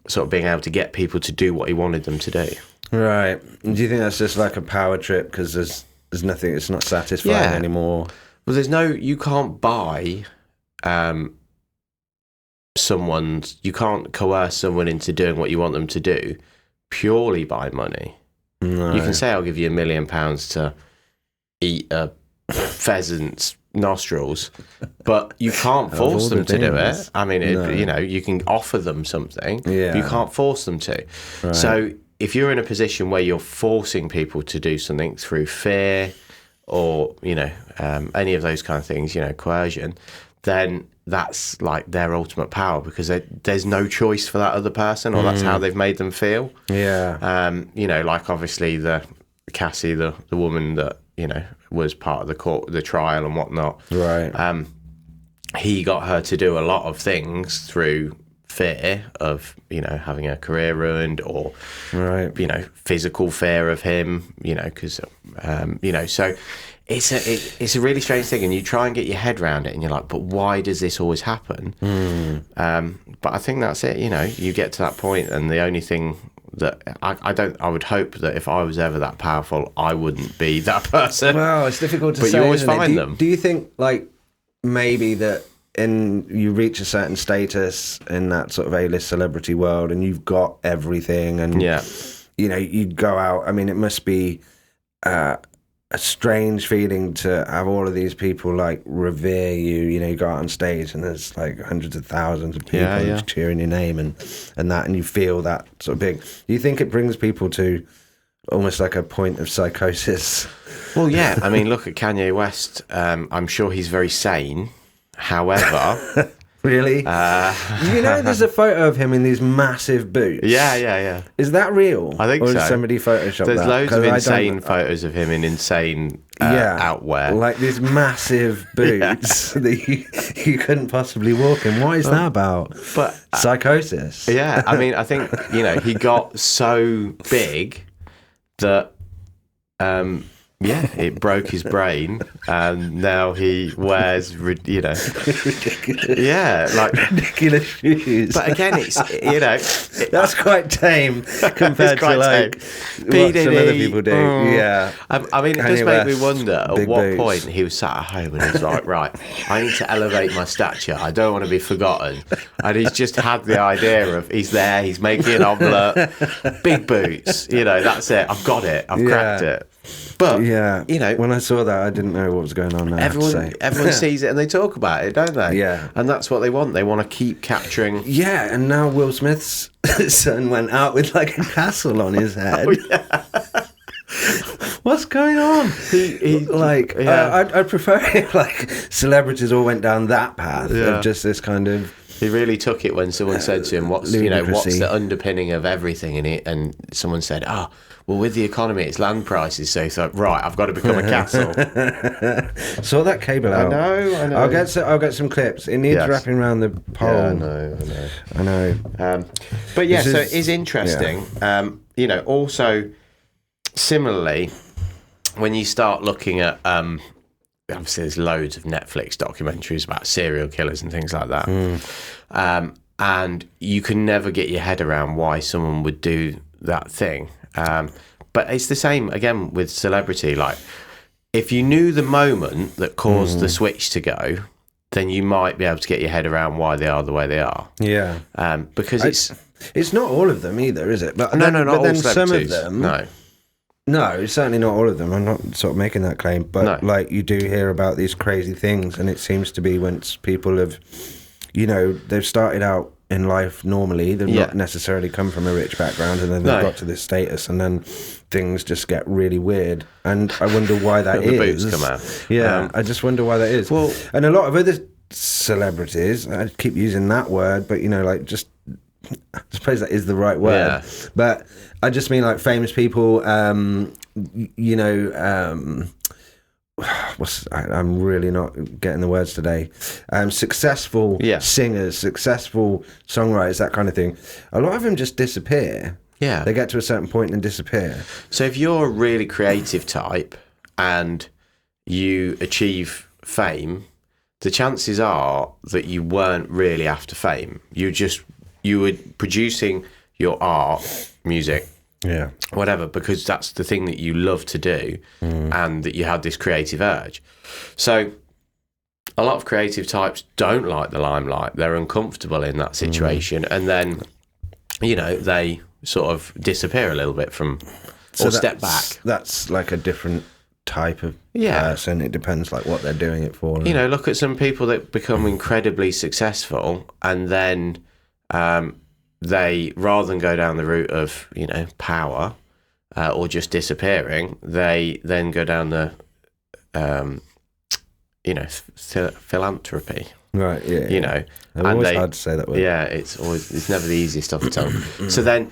sort of being able to get people to do what he wanted them to do. Right. Do you think that's just like a power trip because there's nothing, it's not satisfying anymore? Well, you can't buy you can't coerce someone into doing what you want them to do purely by money. No. You can say, I'll give you £1 million to eat a pheasant's nostrils, but you can't force them to do it. I mean, you can offer them something, but you can't force them to. Right. So if you're in a position where you're forcing people to do something through fear or, any of those kind of things, coercion, then that's like their ultimate power, because there's no choice for that other person, or that's how they've made them feel. Yeah. Like obviously Cassie, the woman that, was part of the trial and whatnot. Right. He got her to do a lot of things through fear of, having her career ruined, or, Right. physical fear of him, because, so it's a really strange thing, and you try and get your head around it, and you're like, but why does this always happen? But I think that's it. You get to that point, and the only thing that I would hope that if I was ever that powerful, I wouldn't be that person. Well, it's difficult to but say. You always isn't it? find them. Do you think like maybe that you reach a certain status in that sort of A-list celebrity world, and you've got everything, and you go out. I mean, it must be a strange feeling to have all of these people like revere you. You go out on stage and there's like hundreds of thousands of people cheering your name and that, and you feel that sort of big. Do you think it brings people to almost like a point of psychosis? Well, yeah. I mean, look at Kanye West. I'm sure he's very sane. However, really, there's a photo of him in these massive boots. Yeah. Is that real? I think or so. Did somebody photoshopped There's that? loads of insane photos of him in insane outwear, like these massive boots that you couldn't possibly walk in. What is that about? But psychosis. Yeah, I mean, I think he got so big that it broke his brain, and now he wears, ridiculous shoes. But again, it's that's quite tame compared to like what some other people do. Yeah, I mean, it does make me wonder at what point he was sat at home and he's like, right, I need to elevate my stature. I don't want to be forgotten, and he's just had the idea of he's there, he's making an omelette, big boots. That's it. I've got it. I've cracked it. But when I saw that, I didn't know what was going on there. Everyone sees it and they talk about it, don't they? Yeah, and that's what they want. They want to keep capturing. Yeah, and now Will Smith's son went out with like a castle on his head. Oh, yeah. What's going on? I'd prefer if like celebrities all went down that path of just this kind of. He really took it when someone said to him, "What's the underpinning of everything in it?" And someone said, "Oh, well, with the economy, it's land prices." So he thought, "Right, I've got to become a castle." Sort that cable out. I know. I'll get some clips. It needs wrapping around the pole. Yeah, I know. But yeah, so it is interesting. Yeah. Also similarly, when you start looking at. Obviously, there's loads of Netflix documentaries about serial killers and things like that. And you can never get your head around why someone would do that thing. But it's the same, again, with celebrity. Like, if you knew the moment that caused the switch to go, then you might be able to get your head around why they are the way they are. Yeah. Because it's not all of them either, is it? But not but all then celebrities. Some of them... No. No, certainly not all of them. I'm not sort of making that claim, but like you do hear about these crazy things, and it seems to be once people have, they've started out in life normally, they've not necessarily come from a rich background, and then they've got to this status, and then things just get really weird. And I wonder why that the is. boots come out. Yeah, I just wonder why that is. Well, and a lot of other celebrities, I keep using that word, but I suppose that is the right word, but I just mean like famous people. I'm really not getting the words today. Successful singers, successful songwriters, that kind of thing. A lot of them just disappear. Yeah, they get to a certain point and disappear. So if you're a really creative type and you achieve fame, the chances are that you weren't really after fame. You were producing your art, music, whatever, because that's the thing that you love to do, and that you had this creative urge. So a lot of creative types don't like the limelight. They're uncomfortable in that situation, and then they sort of disappear a little bit from or step back. That's like a different type of Yeah. person. It depends like what they're doing it for. You know, look at some people that become incredibly successful, and then they, rather than go down the route of, you know, power or just disappearing, they then go down the, you know, philanthropy. Right, yeah. You know, it's always hard to say that word. Yeah, it's never the easiest stuff to tell. So then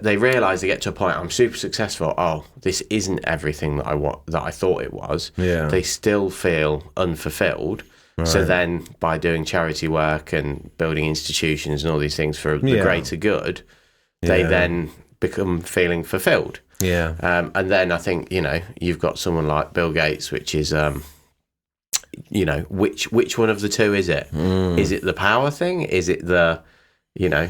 they realise, they get to a point, I'm super successful. Oh, this isn't everything that I thought it was. Yeah. They still feel unfulfilled. Right. So then, by doing charity work and building institutions and all these things for the greater good, they then become feeling fulfilled. Yeah. And then I think, you know, you've got someone like Bill Gates, which is, you know, which one of the two is it? Is it the power thing? Is it the, you know,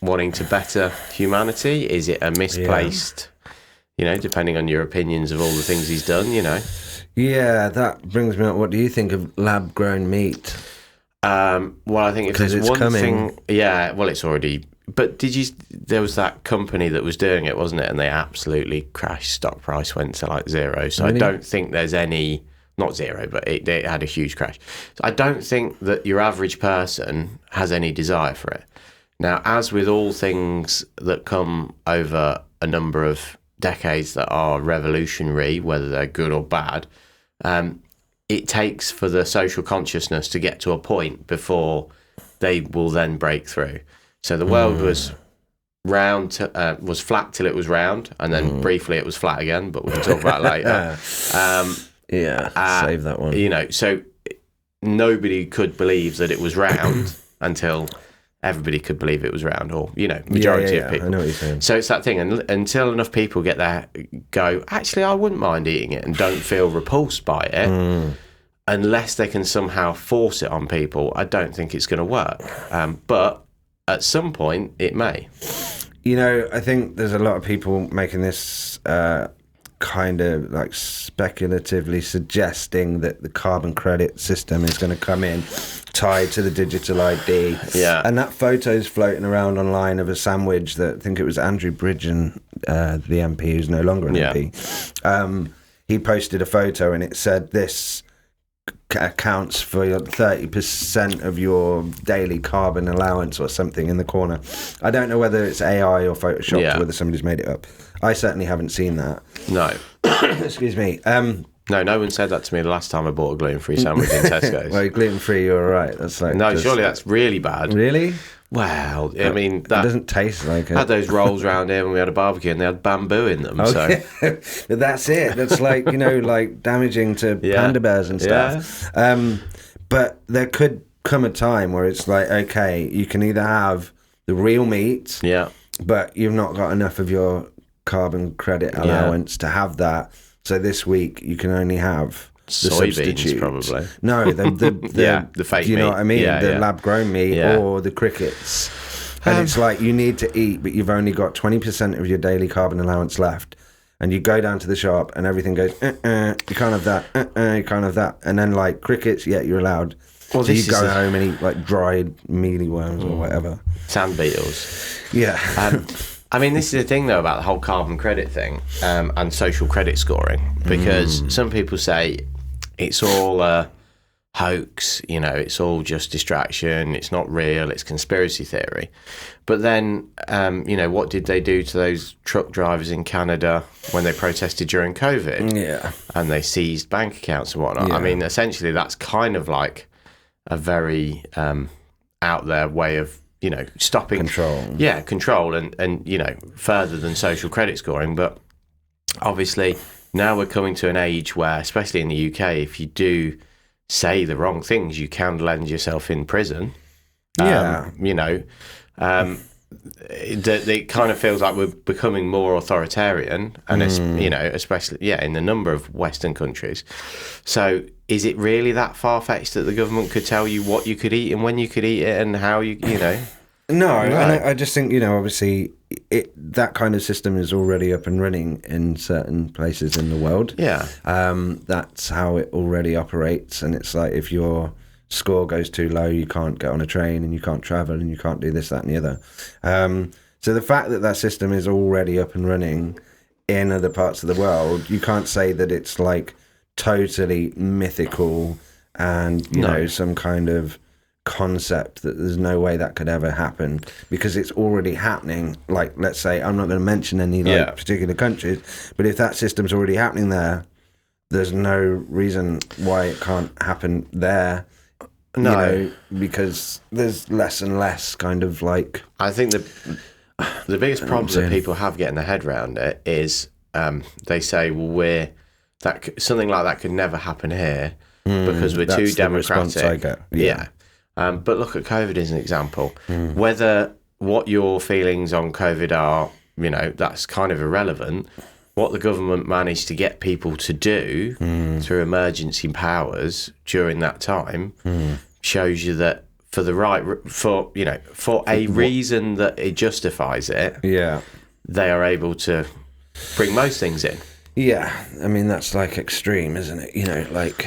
wanting to better humanity? Is it a misplaced, you know, depending on your opinions of all the things he's done, you know? Yeah, that brings me up. What do you think of lab-grown meat? Well, I think if there's one coming. thing... Yeah, well, it's already... But there was that company that was doing it, wasn't it? And they absolutely crashed. Stock price went to like zero. So really? I don't think there's any... Not zero, but it had a huge crash. So I don't think that your average person has any desire for it. Now, as with all things that come over a number of decades that are revolutionary, whether they're good or bad, it takes for the social consciousness to get to a point before they will then break through. So the world was was flat till it was round, and then briefly it was flat again, but we can talk about it later. Save that one. You know, so nobody could believe that it was round until everybody could believe it was round, or, you know, majority of people. I know what you're saying. So it's that thing, and until enough people get there, go, actually, I wouldn't mind eating it, and don't feel repulsed by it, unless they can somehow force it on people, I don't think it's going to work. But at some point, it may. You know, I think there's a lot of people making this kind of like speculatively suggesting that the carbon credit system is going to come in tied to the digital ID. Yeah. And that photo's floating around online of a sandwich that I think it was Andrew Bridgen, the MP who's no longer an MP. He posted a photo and it said this accounts for 30% of your daily carbon allowance or something in the corner. I don't know whether it's AI or Photoshop or whether somebody's made it up. I certainly haven't seen that. No. Excuse me. No one said that to me the last time I bought a gluten-free sandwich in Tesco's. Well, gluten-free, you're all right. That's like surely that's really bad. Really? Well, I mean, it doesn't taste like it. I had those rolls round here when we had a barbecue, and they had bamboo in them. Okay. So but that's it. That's like, you know, like damaging to panda bears and stuff. Yeah. But there could come a time where it's like, okay, you can either have the real meat, but you've not got enough of your carbon credit allowance to have that. So this week you can only have the soybeans, probably. No, the fake meat. You know what I mean? The lab-grown meat or the crickets. And it's like you need to eat, but you've only got 20% of your daily carbon allowance left. And you go down to the shop and everything goes, you can't have that, you can't have that. And then like crickets, you're allowed. Well, so you go home and eat like dried mealy worms or whatever. Sand beetles. Yeah. I mean, this is the thing, though, about the whole carbon credit thing and social credit scoring, because some people say it's all a hoax, you know, it's all just distraction, it's not real, it's conspiracy theory. But then, you know, what did they do to those truck drivers in Canada when they protested during COVID? Yeah. And they seized bank accounts and whatnot. Yeah. I mean, essentially, that's kind of like a very out there way of, you know, stopping control and you know, further than social credit scoring. But obviously now we're coming to an age where, especially in the UK, if you do say the wrong things, you can land yourself in prison. You know, it kind of feels like we're becoming more authoritarian, and it's, you know, especially in a number of Western countries. So is it really that far-fetched that the government could tell you what you could eat and when you could eat it and how you know? No, and I just think, you know, obviously that kind of system is already up and running in certain places in the world. Yeah. That's how it already operates, and it's like if your score goes too low, you can't get on a train and you can't travel and you can't do this, that and the other. So the fact that that system is already up and running in other parts of the world, you can't say that it's like totally mythical and, you know, some kind of concept that there's no way that could ever happen, because it's already happening. Like, let's say, I'm not going to mention any particular countries, but if that system's already happening there, there's no reason why it can't happen there. No, you know, because there's less and less kind of like. I think the biggest problem that people have getting their head around it is they say, well, something like that could never happen here because we're too democratic. I get. Yeah. But look at COVID as an example. Whether what your feelings on COVID are, you know, that's kind of irrelevant. What the government managed to get people to do through emergency powers during that time shows you that for a reason that it justifies it, they are able to bring most things in. Yeah, I mean, that's like extreme, isn't it? You know, like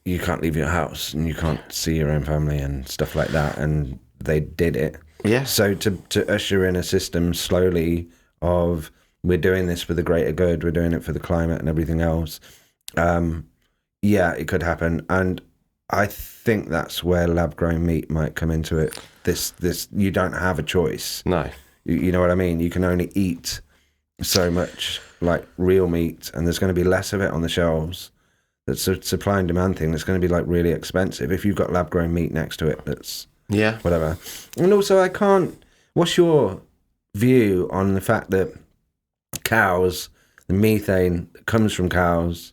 you can't leave your house and you can't see your own family and stuff like that, and they did it. Yeah. So to usher in a system slowly of, we're doing this for the greater good, we're doing it for the climate and everything else, it could happen. And I think that's where lab-grown meat might come into it. This you don't have a choice. No. You know what I mean? You can only eat so much like real meat, and there's going to be less of it on the shelves. That's a supply and demand thing that's going to be like really expensive if you've got lab-grown meat next to it. That's whatever. And also, what's your view on the fact that cows, the methane that comes from cows,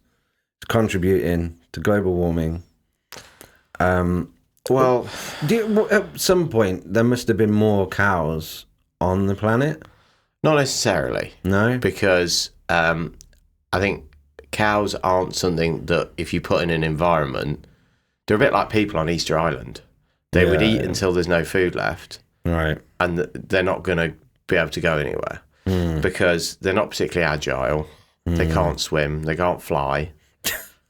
is contributing to global warming? Well, at some point there must have been more cows on the planet. Not necessarily. No, because I think cows aren't something that if you put in an environment, they're a bit like people on Easter Island. They would eat until there's no food left, right? And they're not going to be able to go anywhere because they're not particularly agile. They can't swim. They can't fly.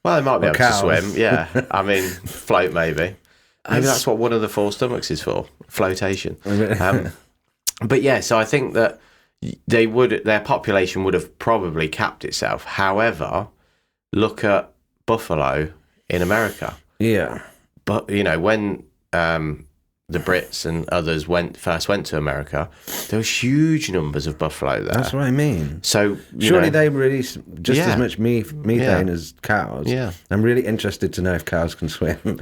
Well, they might be able to swim, yeah. I mean, float maybe. Maybe that's what one of the four stomachs is for, flotation. But yeah, so I think that their population would have probably capped itself. However, look at buffalo in America. Yeah. But, you know, when the Brits and others first went to America, there was huge numbers of buffalo there. That's what I mean. So surely they release just as much methane as cows. Yeah. I'm really interested to know if cows can swim.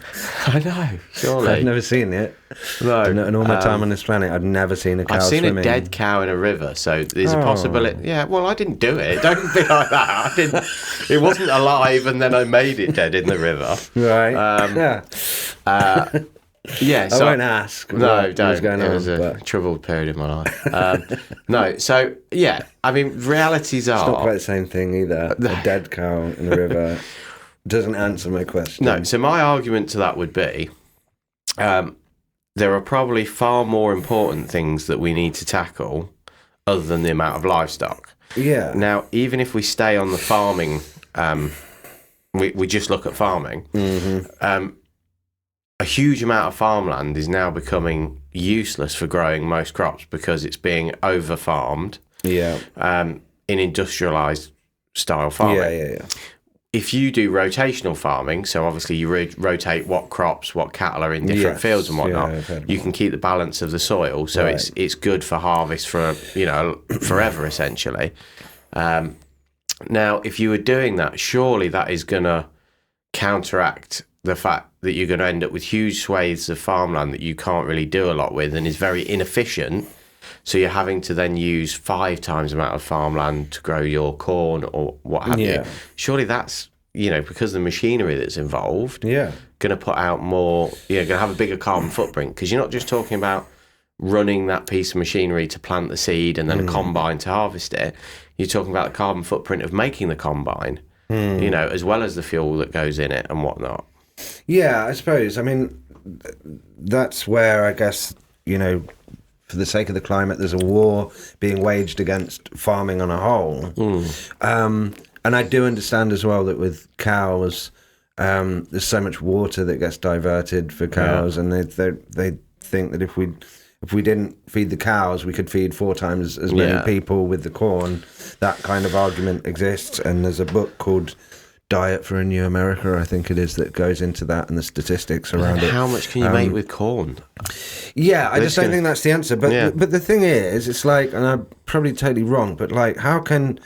I know, surely. I've never seen it. No. In all my time on this planet, I've never seen a cow swimming. I've seen a dead cow in a river, so there's a possibility. Yeah, well, I didn't do it. Don't be like that. It wasn't alive, and then I made it dead in the river. Right. Yeah, so I won't ask. No, don't. Was going it on, was a troubled period in my life. No, so yeah, I mean, realities are. It's not quite the same thing either. A dead cow in the river doesn't answer my question. No, so my argument to that would be, there are probably far more important things that we need to tackle other than the amount of livestock. Yeah. Now, even if we stay on the farming, we just look at farming. A huge amount of farmland is now becoming useless for growing most crops because it's being over-farmed in industrialised style farming. Yeah. If you do rotational farming, so obviously you rotate what crops, what cattle are in different fields and whatnot, you can keep the balance of the soil, so it's good for harvest for, you know, forever essentially. Now, if you were doing that, surely that is going to counteract the fact that you're going to end up with huge swathes of farmland that you can't really do a lot with and is very inefficient. So you're having to then use 5 times the amount of farmland to grow your corn or what have you. Surely that's, you know, because of the machinery that's involved, going to put out more, going to have a bigger carbon footprint, because you're not just talking about running that piece of machinery to plant the seed and then a combine to harvest it. You're talking about the carbon footprint of making the combine, you know, as well as the fuel that goes in it and whatnot. Yeah, I suppose. I mean, that's where I guess, you know, for the sake of the climate, there's a war being waged against farming on a whole. And I do understand as well that with cows, there's so much water that gets diverted for cows, and they think that if we if we didn't feed the cows, we could feed 4 times as many people with the corn. That kind of argument exists, and there's a book called Diet for a New America, I think it is, that goes into that and the statistics around it. How much can you make with corn? Yeah, I just don't think that's the answer. But but the thing is, it's like, and I'm probably totally wrong, but like, how can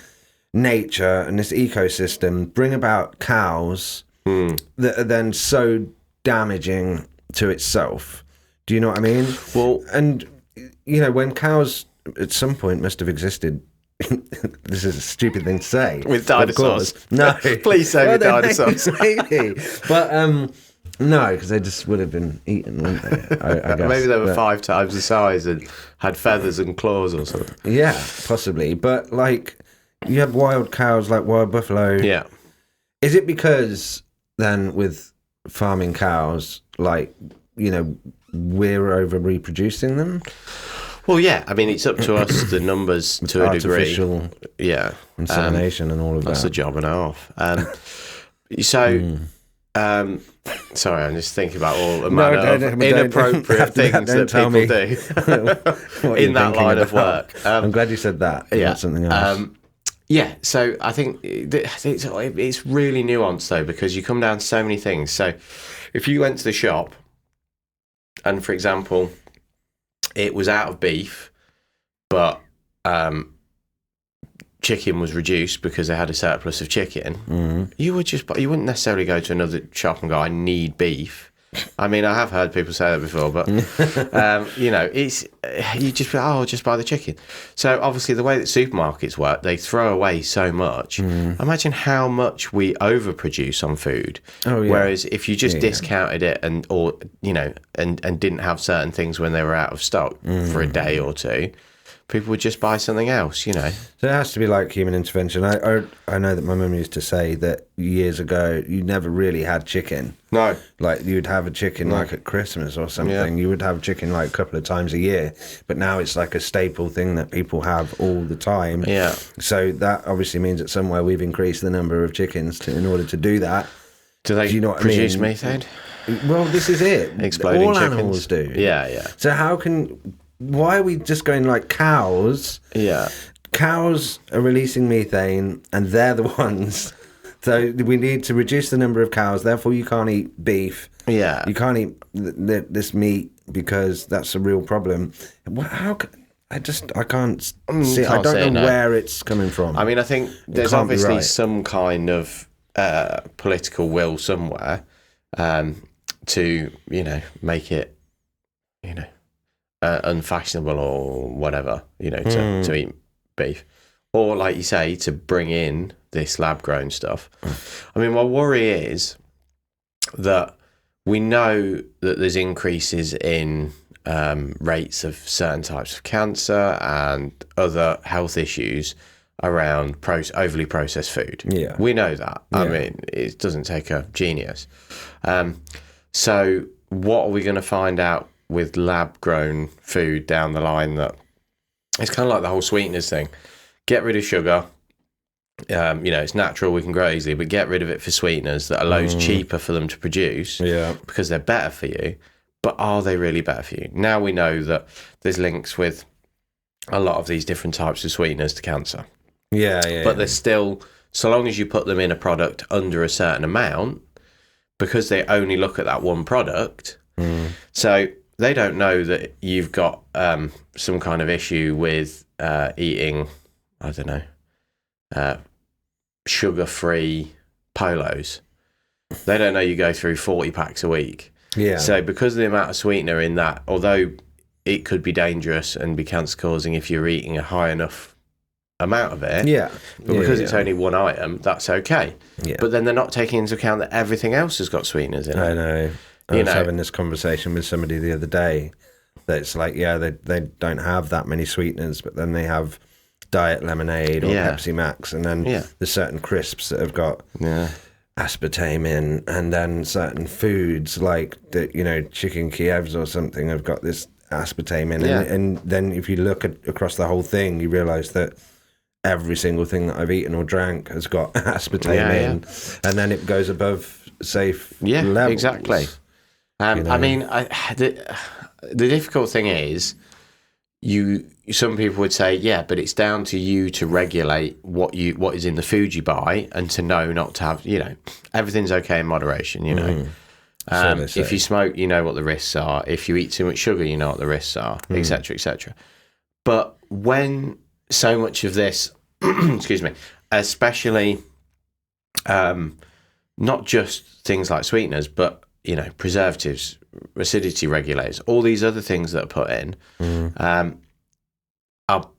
nature and this ecosystem bring about cows that are then so damaging to itself? Do you know what I mean? Well, and you know, when cows at some point must have existed. This is a stupid thing to say. With dinosaurs. No. Please say with dinosaurs. Maybe. But no, because they just would have been eaten, wouldn't they? I guess. Maybe they were 5 times the size and had feathers and claws or something. Yeah, possibly. But like, you have wild cows like wild buffalo. Yeah. Is it because then with farming cows, like, you know, we're over reproducing them? Well, yeah. I mean, it's up to us, the numbers, to a degree. Artificial insemination and all of that's that. a job and a half. Sorry, I'm just thinking about all the manner of inappropriate things that people do in that line of work. I'm glad you said that. Yeah, not something else. Yeah, so I think it's really nuanced, though, because you come down to so many things. So if you went to the shop and, for example, it was out of beef, but chicken was reduced because they had a surplus of chicken, you wouldn't necessarily go to another shop and go, I need beef. I mean, I have heard people say that before, but you know, you just be, I'll just buy the chicken. So obviously, the way that supermarkets work, they throw away so much. Imagine how much we overproduce on food. Oh, yeah. Whereas if you just discounted it and didn't have certain things when they were out of stock for a day or two, people would just buy something else, you know. So it has to be like human intervention. I know that my mum used to say that years ago you never really had chicken. No. Like you'd have a chicken like at Christmas or something. Yeah. You would have chicken like a couple of times a year. But now it's like a staple thing that people have all the time. Yeah. So that obviously means that somewhere we've increased the number of chickens in order to do that. Do they produce methane? Well, this is it. Exploding all chickens. Animals do. Yeah, yeah. So why are we just going like cows? Yeah. Cows are releasing methane and they're the ones. So we need to reduce the number of cows. Therefore, you can't eat beef. Yeah. You can't eat this meat because that's a real problem. I can't see. I don't know where it's coming from. I mean, I think there's obviously some kind of political will somewhere to, make it, unfashionable or whatever, to eat beef, or like you say, to bring in this lab grown stuff. I mean, my worry is that we know that there's increases in rates of certain types of cancer and other health issues around overly processed food. Yeah, we know that. Yeah. I mean, it doesn't take a genius. So what are we going to find out with lab-grown food down the line? That it's kind of like the whole sweeteners thing. Get rid of sugar. It's natural, we can grow easily, but get rid of it for sweeteners that are loads cheaper for them to produce. Yeah, because they're better for you. But are they really better for you? Now we know that there's links with a lot of these different types of sweeteners to cancer. Yeah. But there's still, so long as you put them in a product under a certain amount, because they only look at that one product, so they don't know that you've got some kind of issue with eating, I don't know, sugar-free polos. They don't know you go through 40 packs a week. Yeah. So because of the amount of sweetener in that, although it could be dangerous and be cancer-causing if you're eating a high enough amount of it, but because it's only one item, that's okay. Yeah. But then they're not taking into account that everything else has got sweeteners in it. I know. I was having this conversation with somebody the other day that it's like, they don't have that many sweeteners, but then they have Diet Lemonade or Pepsi Max, and then there's certain crisps that have got aspartame in, and then certain foods like the chicken Kievs or something have got this aspartame in, and then if you look across the whole thing, you realise that every single thing that I've eaten or drank has got aspartame in, and then it goes above safe levels. Exactly. I mean, the difficult thing is, some people would say, yeah, but it's down to you to regulate what is in the food you buy, and to know not to have, everything's okay in moderation, if you smoke, you know what the risks are. If you eat too much sugar, you know what the risks are, etc., etc. But when so much of this, excuse me, especially not just things like sweeteners, but preservatives, acidity regulators, all these other things that are put in, are,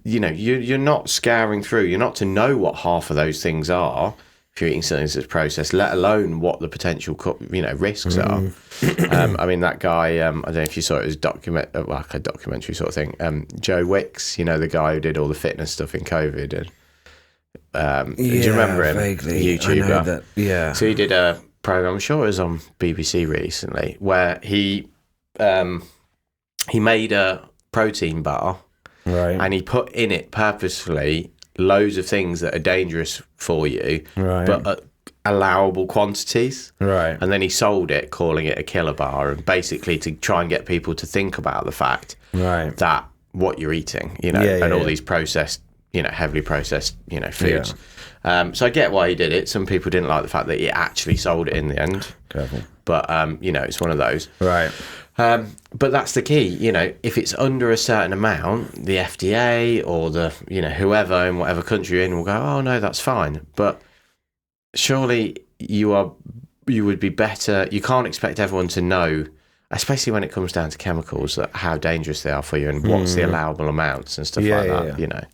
you're not scouring through. You're not to know what half of those things are if you're eating something that's processed, let alone what the potential risks are. I mean, that guy, I don't know if you saw it, was like a documentary sort of thing. Joe Wicks, the guy who did all the fitness stuff in COVID, and do you remember him? Vaguely. YouTuber. I know that, yeah. So he did a program, I'm sure it was on BBC recently, where he made a protein bar, right, and he put in it purposefully loads of things that are dangerous for you, right, but at allowable quantities, right, and then he sold it, calling it a killer bar, and basically to try and get people to think about the fact right, that what you're eating, all these processed, heavily processed, foods. Yeah. So I get why he did it. Some people didn't like the fact that he actually sold it in the end. Careful. But, it's one of those. Right. But that's the key, if it's under a certain amount, the FDA or the, whoever in whatever country you're in will go, oh, no, that's fine. But surely you would be better. You can't expect everyone to know, especially when it comes down to chemicals, that how dangerous they are for you and what's the allowable amounts and stuff like that, Yeah.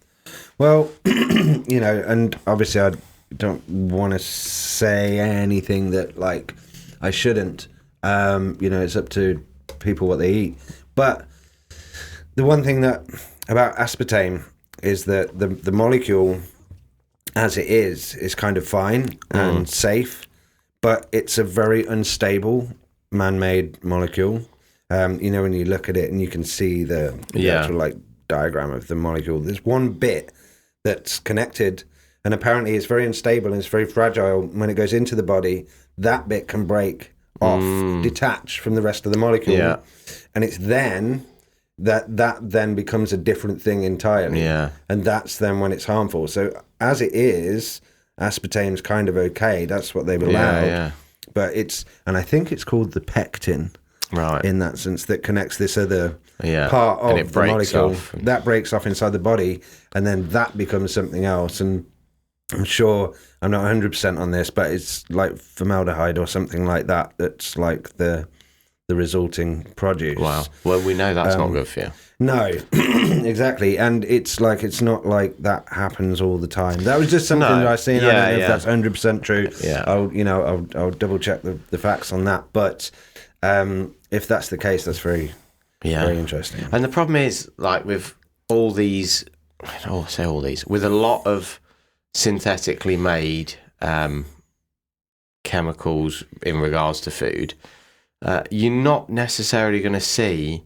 Well, and obviously I don't want to say anything that, like, I shouldn't. It's up to people what they eat. But the one thing that about aspartame is that the molecule, as it is kind of fine and safe, but it's a very unstable man-made molecule. When you look at it and you can see the actual, like, diagram of the molecule, there's one bit that's connected, and apparently it's very unstable and it's very fragile. When it goes into the body, that bit can break off, detach from the rest of the molecule, and it's then that then becomes a different thing entirely, and that's then when it's harmful. So as it is, aspartame's kind of okay, that's what they've allowed, but and I think it's called the pectin, right, in that sense, that connects this other part of the molecule that breaks off inside the body, and then that becomes something else. And I'm sure, I'm not 100% on this, but it's like formaldehyde or something like that, that's like the resulting produce. Wow. Well, we know that's not good for you. No, exactly. And it's not like that happens all the time. That was just something that I seen. I don't know if that's 100% true. Yeah. I'll double check the facts on that. But if that's the case, that's very interesting. And the problem is, like, with all these, with a lot of synthetically made chemicals in regards to food, you're not necessarily going to see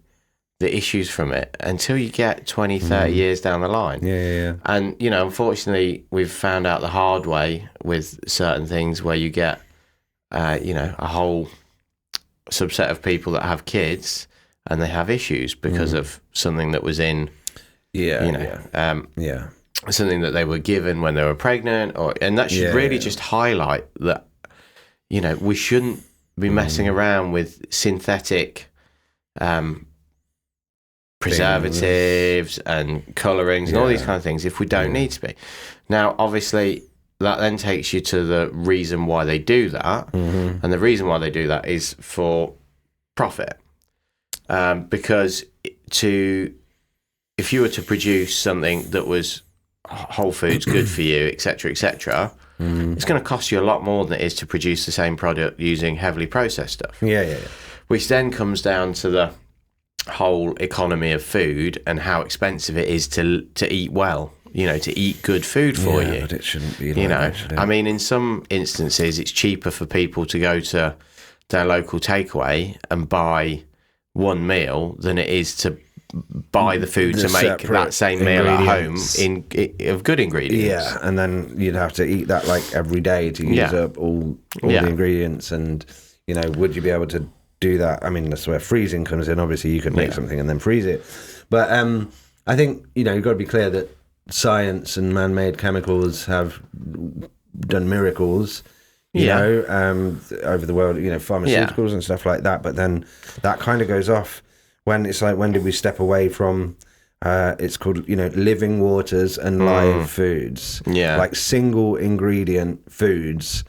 the issues from it until you get 20, 30 years down the line. Yeah. And, unfortunately, we've found out the hard way with certain things where you get, a whole subset of people that have kids and they have issues because of something that was in, something that they were given when they were pregnant, and that should really just highlight that, we shouldn't be messing around with synthetic preservatives and colorings and all these kind of things if we don't need to be. Now, obviously, that then takes you to the reason why they do that, and the reason why they do that is for profit. Because if you were to produce something that was whole foods, good for you, etc., etc., it's going to cost you a lot more than it is to produce the same product using heavily processed stuff. Yeah. Which then comes down to the whole economy of food and how expensive it is to eat well, to eat good food for you. But it shouldn't be like that, should it? I mean, in some instances, it's cheaper for people to go to their local takeaway and buy one meal than it is to buy the food to make that same meal at home of good ingredients. Yeah, and then you'd have to eat that, like, every day to use up all the ingredients. And, would you be able to do that? I mean, that's where freezing comes in. Obviously, you could make something and then freeze it. But I think, you've got to be clear that science and man-made chemicals have done miracles, you know, over the world, pharmaceuticals and stuff like that. But then that kind of goes off when it's like, when did we step away from, it's called, living waters and live foods. Yeah. Like single ingredient foods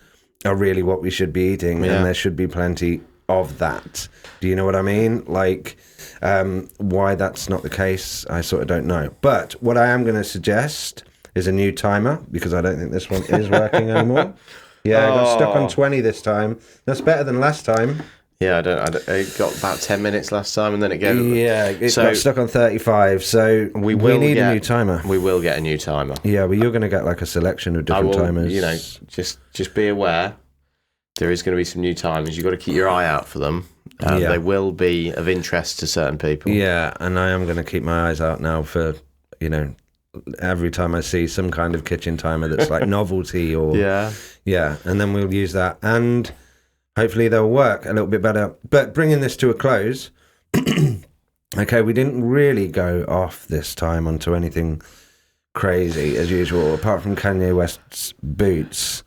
are really what we should be eating, and there should be plenty of that. Do you know what I mean? Like, why that's not the case, I sort of don't know. But what I am going to suggest is a new timer, because I don't think this one is working anymore. Yeah, I got stuck on 20 this time. That's better than last time. Yeah, I got about 10 minutes last time, and then it gave... Yeah, it got stuck on 35, so we need a new timer. We will get a new timer. Yeah, but you're going to get like a selection of different timers. Just be aware, there is going to be some new timers. You've got to keep your eye out for them. They will be of interest to certain people. Yeah, and I am going to keep my eyes out now for, every time I see some kind of kitchen timer that's like novelty or... Yeah, and then we'll use that, and hopefully they'll work a little bit better. But bringing this to a close, okay, we didn't really go off this time onto anything crazy as usual, apart from Kanye West's boots,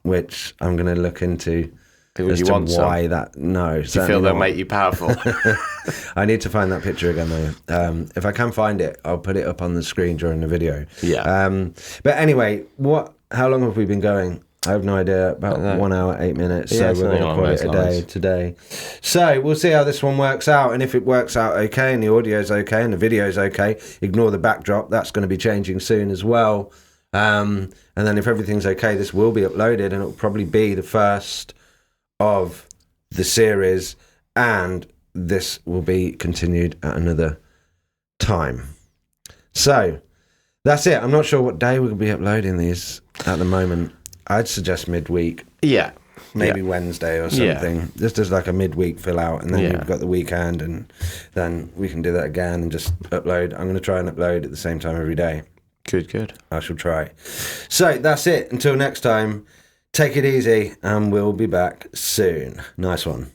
which I'm going to look into. As to why that? No, do you feel they'll make you powerful? I need to find that picture again, though. If I can find it, I'll put it up on the screen during the video. Yeah. But anyway, how long have we been going? I have no idea. About 1 hour, 8 minutes. Yeah, so we're going to call it a day today. So we'll see how this one works out. And if it works out okay, and the audio's okay, and the video's okay, ignore the backdrop. That's going to be changing soon as well. And then if everything's okay, this will be uploaded, and it'll probably be the first of the series, and this will be continued at another time. So that's it. I'm not sure what day we'll be uploading these at the moment. I'd suggest midweek. Yeah. Maybe Wednesday or something. Yeah. Just as like a midweek fill out, and then you've got the weekend, and then we can do that again and just upload. I'm going to try and upload at the same time every day. Good. I shall try. So that's it. Until next time, take it easy, and we'll be back soon. Nice one.